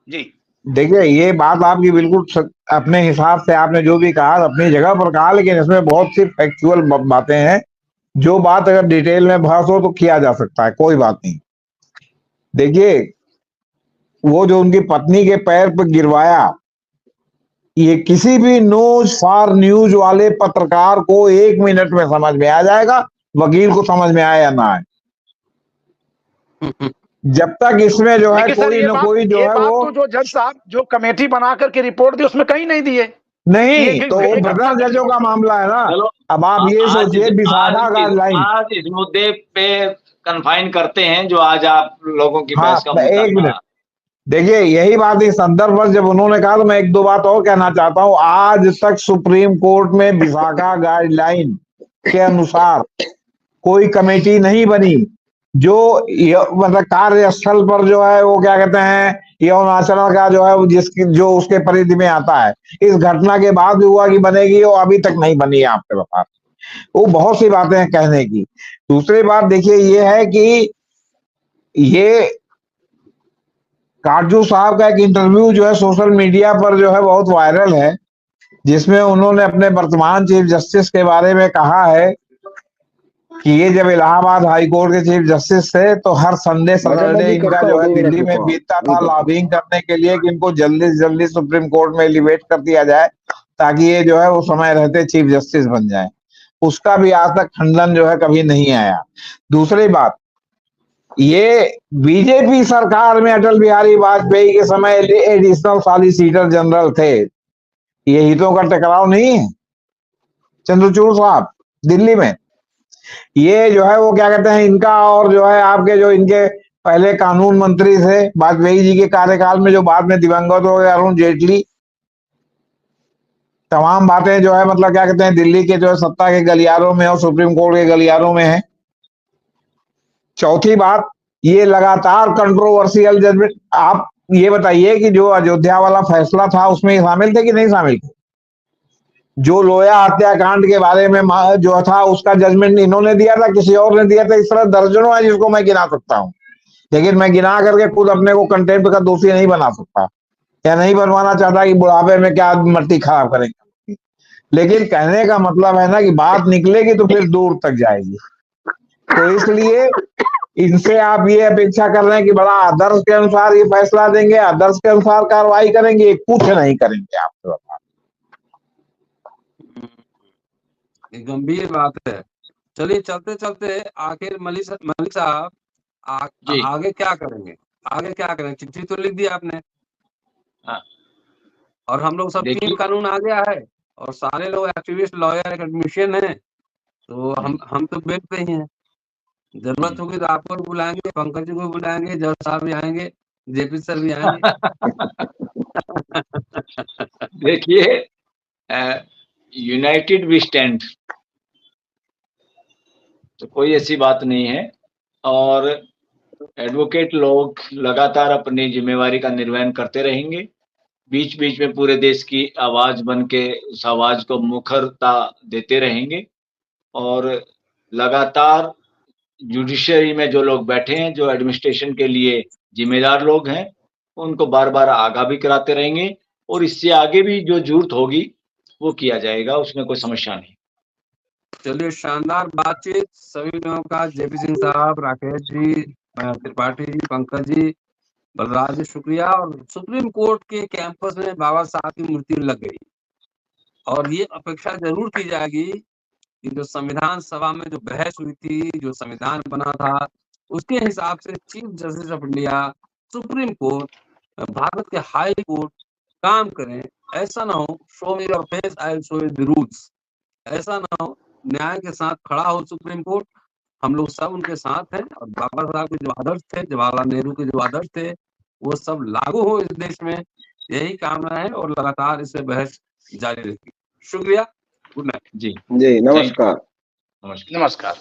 जी देखिए ये बात आपकी बिल्कुल अपने हिसाब से आपने जो भी कहा अपनी जगह पर कहा, लेकिन इसमें बहुत सी फैक्चुअल बातें हैं। जो बात अगर डिटेल में बहस हो तो किया जा सकता है, कोई बात नहीं। देखिए वो जो उनकी पत्नी के पैर पर गिरवाया, ये किसी भी न्यूज फॉर न्यूज वाले पत्रकार को 1 मिनट में समझ में आ जाएगा, वकील को समझ में आए या ना आए। जब तक इसमें जो है कोई न कोई जो है वो तो जो जज साहब जो कमेटी बना करके रिपोर्ट दी उसमें कहीं नहीं दिए। नहीं, तो वो ब्रदर जजों का मामला है ना। अब आप ये सोचिए विशाखा गाइडलाइन, आज इस मुद्दे पे कन्फाइन करते हैं जो आज आप लोगों की हाँ बहस का मुद्दा एक था। मिनट। देखिए यही बात इस संदर्भ पर जब उन्होंने कहा तो मैं 1-2 बात और कहना चाहता हूं। आज तक सुप्रीम कोर्ट में विशाखा गाइडलाइन के अनुसार कोई कमेटी नहीं बनी जो मतलब कार्यस्थल पर जो है वो क्या कहते हैं यौन आचरण का जो है जिसकी जो उसके परिधि में आता है। इस घटना के बाद भी हुआ कि बनेगी, वो अभी तक नहीं बनी है, आपके बता। वो बहुत सी बातें हैं कहने की। दूसरी बात देखिए ये है कि ये काटजू साहब का एक इंटरव्यू जो है सोशल मीडिया पर जो है बहुत वायरल है, जिसमें उन्होंने अपने वर्तमान चीफ जस्टिस के बारे में कहा है कि ये जब इलाहाबाद हाई कोर्ट के चीफ जस्टिस थे तो हर संडे सैटरडे इनका जो है दिल्ली में बीतता था लॉबिंग करने के लिए कि इनको जल्दी से जल्दी सुप्रीम कोर्ट में एलिवेट कर दिया जाए ताकि ये जो है वो समय रहते चीफ जस्टिस बन जाए। उसका भी आज तक खंडन जो है कभी नहीं आया। दूसरी बात, ये बीजेपी सरकार में अटल बिहारी वाजपेयी के समय एडिशनल सॉलिसिटर जनरल थे। ये हितों का टकराव नहीं है चंद्रचूड़ साहब दिल्ली में। ये जो है वो क्या कहते हैं इनका और जो है आपके जो इनके पहले कानून मंत्री थे वाजपेयी जी के कार्यकाल में, जो बाद में दिवंगत हो गए अरुण जेटली, तमाम बातें जो है मतलब क्या कहते हैं दिल्ली के जो है सत्ता के गलियारों में और सुप्रीम कोर्ट के गलियारों में है। चौथी बात, ये लगातार कंट्रोवर्शियल जजमेंट। आप ये बताइए कि जो अयोध्या वाला फैसला था उसमें शामिल थे कि नहीं शामिल थे? जो लोया हत्याकांड के बारे में जो था उसका जजमेंट इन्होंने दिया था किसी और ने दिया था? इस तरह दर्जनों है जिसको मैं गिना सकता हूं, लेकिन मैं गिना करके खुद अपने को कंटेम्प्ट का दोषी नहीं बना सकता या नहीं बनवाना चाहता कि बुढ़ापे में क्या मट्टी खराब करेंगे। लेकिन कहने का मतलब है ना कि बात निकलेगी तो फिर दूर तक जाएगी। तो इसलिए इनसे आप ये अपेक्षा कर रहे हैं कि बड़ा आदर्श के अनुसार ये फैसला देंगे, आदर्श के अनुसार कार्रवाई करेंगे, कुछ नहीं करेंगे। आपको बता, गंभीर बात है। चलिए चलते चलते आखिर मलिक साहब आगे क्या करेंगे? आगे क्या करेंगे? चिट्ठी तो लिख दी आपने। हाँ। और हम लोग सब 3 कानून आ गया है और सारे लोग एक्टिविस्ट लॉयर एकेडमिशियन हैं, तो हम तो बेच पे ही हैं। जरूरत होगी तो आपको भी बुलाएंगे, पंकज जी को भी बुलाएंगे, जज साहब भी आएंगे, जेपी सर भी आएंगे। देखिए, यूनाइटेड वी स्टैंड, तो कोई ऐसी बात नहीं है। और एडवोकेट लोग लगातार अपनी जिम्मेवारी का निर्वहन करते रहेंगे, बीच बीच में पूरे देश की आवाज बन के उस आवाज को मुखरता देते रहेंगे। और लगातार जुडिशरी में जो लोग बैठे हैं, जो एडमिनिस्ट्रेशन के लिए जिम्मेदार लोग हैं, उनको बार बार आगाह भी कराते रहेंगे। और इससे आगे भी जो जरूरत होगी वो किया जाएगा, उसमें कोई समस्या नहीं। चलिए, शानदार बातचीत सभी लोगों का। जेपी सिंह साहब, राकेश जी, त्रिपाठी जी, पंकज जी, बलराज जी, शुक्रिया। और सुप्रीम कोर्ट के कैंपस में बाबा साहब की मूर्ति लग गई, और ये अपेक्षा जरूर की जाएगी कि जो संविधान सभा में जो बहस हुई थी, जो संविधान बना था, उसके हिसाब से chief justice of India, supreme court, Bharat के हाई कोर्ट काम करें। ऐसा ना हो show me your face I will show you the rules, ऐसा ना हो। न्याय के साथ खड़ा हो सुप्रीम कोर्ट, हम लोग सब उनके साथ हैं। और बाबा साहब के जो आदर्श थे, जवाहरलाल नेहरू के जो आदर्श थे, वो सब लागू हो इस देश में, यही कामना है। और लगातार इससे बहस जारी रहेगी। शुक्रिया, गुड नाइट जी जी, नमस्कार। नमस्कार। नमस्कार।